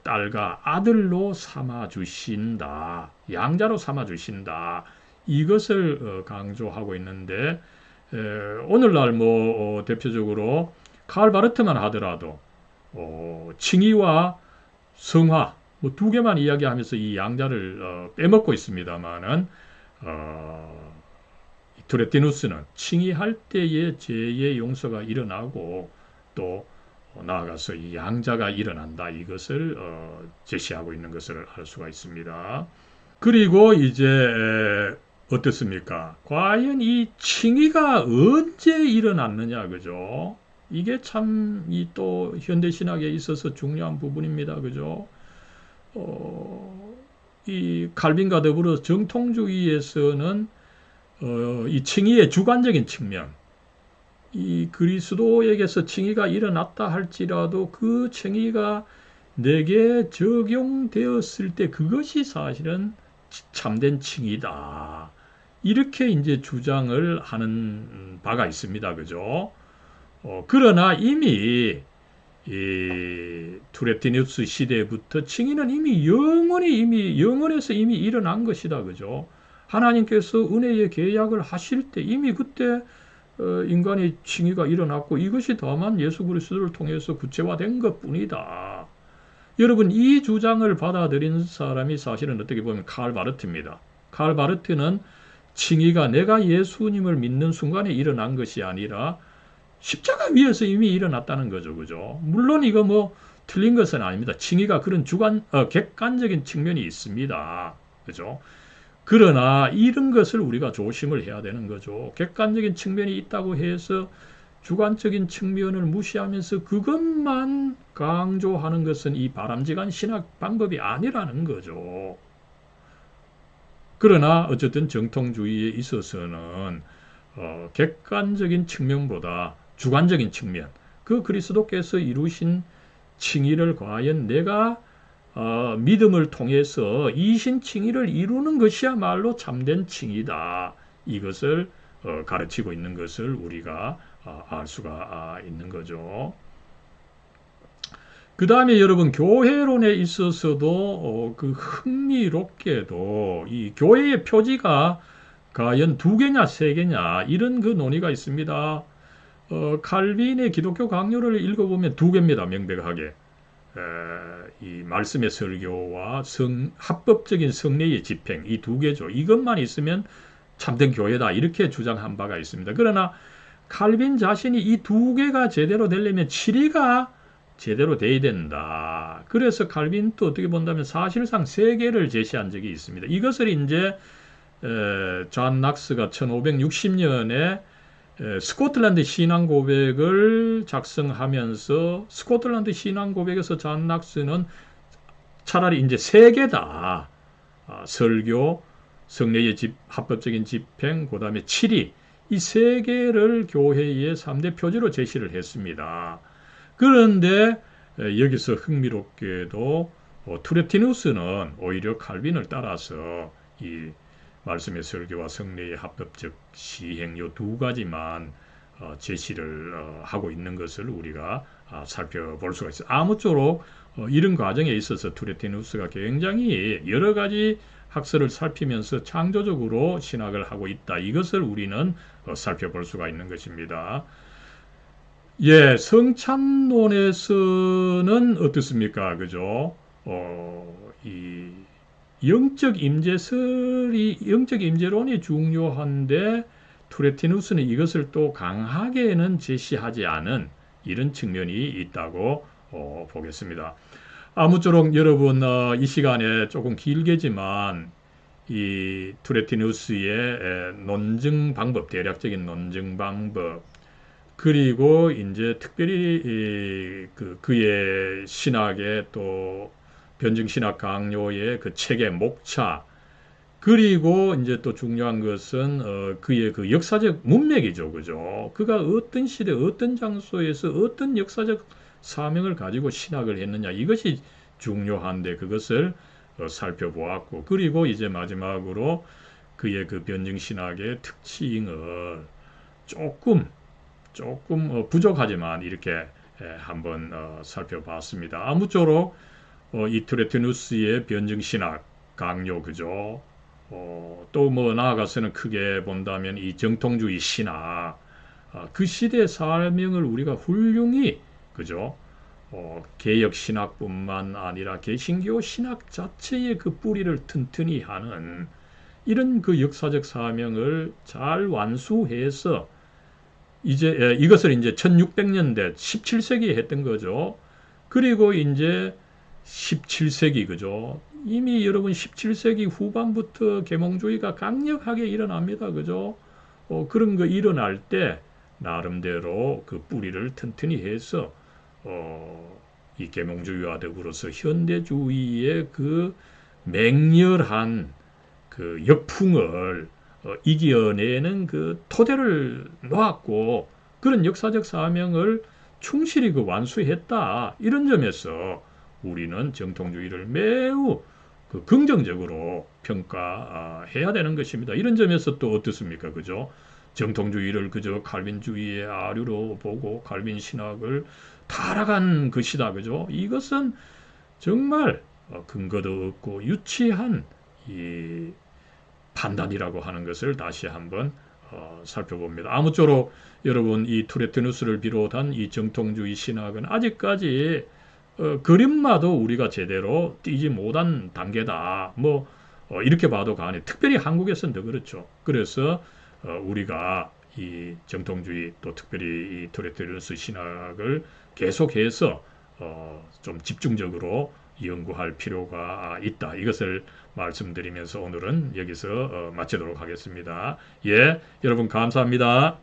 딸과 아들로 삼아 주신다. 양자로 삼아 주신다. 이것을 강조하고 있는데 오늘날 뭐 대표적으로 칼 바르트만 하더라도 칭의와 성화 뭐 두 개만 이야기하면서 이 양자를 빼먹고 있습니다만은 투레티누스는 칭의할 때에 죄의 용서가 일어나고 또 나아가서 이 양자가 일어난다, 이것을 제시하고 있는 것을 알 수가 있습니다. 그리고 이제 어떻습니까? 과연 이 칭의가 언제 일어났느냐, 그죠? 이게 참 이 또 현대 신학에 있어서 중요한 부분입니다, 그죠? 이 칼빈과 더불어 정통주의에서는 이 칭의의 주관적인 측면, 이 그리스도에게서 칭의가 일어났다 할지라도 그 칭의가 내게 적용되었을 때 그것이 사실은 참된 칭의다. 이렇게 이제 주장을 하는 바가 있습니다. 그죠? 그러나 이미 이 투레티누스 시대부터 칭의는 이미 영원에서 이미 일어난 것이다. 그죠? 하나님께서 은혜의 계약을 하실 때 이미 그때 인간의 칭의가 일어났고 이것이 다만 예수 그리스도를 통해서 구체화된 것뿐이다. 여러분, 이 주장을 받아들인 사람이 사실은 어떻게 보면 칼 바르트입니다. 칼 바르트는 칭의가 내가 예수님을 믿는 순간에 일어난 것이 아니라 십자가 위에서 이미 일어났다는 거죠. 그죠? 물론 이거 뭐 틀린 것은 아닙니다. 칭의가 그런 객관적인 측면이 있습니다. 그죠? 그러나 이런 것을 우리가 조심을 해야 되는 거죠. 객관적인 측면이 있다고 해서 주관적인 측면을 무시하면서 그것만 강조하는 것은 이 바람직한 신학 방법이 아니라는 거죠. 그러나 어쨌든 정통주의에 있어서는 객관적인 측면보다 주관적인 측면, 그 그리스도께서 이루신 칭의를 과연 내가 믿음을 통해서 이신 칭의를 이루는 것이야말로 참된 칭의다. 이것을 가르치고 있는 것을 우리가 알 수가 있는 거죠. 그 다음에 여러분 교회론에 있어서도 그 흥미롭게도 이 교회의 표지가 과연 두 개냐 세 개냐 이런 그 논의가 있습니다. 칼빈의 기독교 강요를 읽어보면 두 개입니다. 명백하게. 이 말씀의 설교와 합법적인 성례의 집행 이 두 개죠. 이것만 있으면 참된 교회다 이렇게 주장한 바가 있습니다. 그러나 칼빈 자신이 이 두 개가 제대로 되려면 7위가 제대로 돼야 된다. 그래서 칼빈도 어떻게 본다면 사실상 세 개를 제시한 적이 있습니다. 이것을 이제 존 낙스가 1560년에 스코틀랜드 신앙 고백을 작성하면서 스코틀랜드 신앙 고백에서 존 낙스는 차라리 이제 세 개다. 설교, 성례의 합법적인 집행, 그 다음에 7위. 이 세 개를 교회의 3대 표지로 제시를 했습니다. 그런데 여기서 흥미롭게도 투레티누스는 오히려 칼빈을 따라서 이 말씀의 설교와 성례의 합법적 시행 요 두 가지만 제시를 하고 있는 것을 우리가 살펴볼 수가 있어요. 아무쪼록 이런 과정에 있어서 투레티누스가 굉장히 여러 가지 학설을 살피면서 창조적으로 신학을 하고 있다. 이것을 우리는 살펴볼 수가 있는 것입니다. 예, 성찬론에서는 어떻습니까? 그죠? 이 영적 임재론이 중요한데 투레티누스는 이것을 또 강하게는 제시하지 않은 이런 측면이 있다고 보겠습니다. 아무쪼록 여러분 이 시간에 조금 길게지만 이 투레티누스의 논증 방법, 대략적인 논증 방법, 그리고 이제 특별히 그의 신학의 또 변증신학 강요의 그 책의 목차, 그리고 이제 또 중요한 것은 그의 그 역사적 문맥이죠, 그죠? 그가 어떤 시대, 어떤 장소에서 어떤 역사적 사명을 가지고 신학을 했느냐, 이것이 중요한데 그것을 살펴보았고, 그리고 이제 마지막으로 그의 그 변증신학의 특징을 조금 부족하지만 이렇게 한번 살펴봤습니다. 아무쪼록 이 투레티누스의 변증신학 강요, 그죠? 또 뭐 나아가서는 크게 본다면 이 정통주의 신학, 그 시대 사명을 우리가 훌륭히, 그죠? 개혁 신학뿐만 아니라 개신교 신학 자체의 그 뿌리를 튼튼히 하는 이런 그 역사적 사명을 잘 완수해서 이제 이것을 이제 1600년대 17세기에 했던 거죠. 그리고 이제 17세기, 그죠? 이미 여러분 17세기 후반부터 계몽주의가 강력하게 일어납니다. 그죠? 그런 거 일어날 때 나름대로 그 뿌리를 튼튼히 해서 이 계몽주의와 더불어서 현대주의의 그 맹렬한 그 역풍을 이겨내는 그 토대를 놓았고, 그런 역사적 사명을 충실히 그 완수했다. 이런 점에서 우리는 정통주의를 매우 그 긍정적으로 평가해야 되는 것입니다. 이런 점에서 또 어떻습니까? 그죠? 정통주의를 그저 칼빈주의의 아류로 보고 칼빈 신학을 타락한 것이다. 그죠? 이것은 정말 근거도 없고 유치한 이 판단이라고 하는 것을 다시 한번 살펴봅니다. 아무쪼록 여러분 이 투레티누스를 비롯한 이 정통주의 신학은 아직까지 그림마도 우리가 제대로 띄지 못한 단계다. 뭐 이렇게 봐도 가네. 특별히 한국에서는 더 그렇죠. 그래서 우리가 이 정통주의 또 특별히 이 투레티누스 신학을 계속해서 좀 집중적으로 연구할 필요가 있다. 이것을 말씀드리면서 오늘은 여기서 마치도록 하겠습니다. 예, 여러분 감사합니다.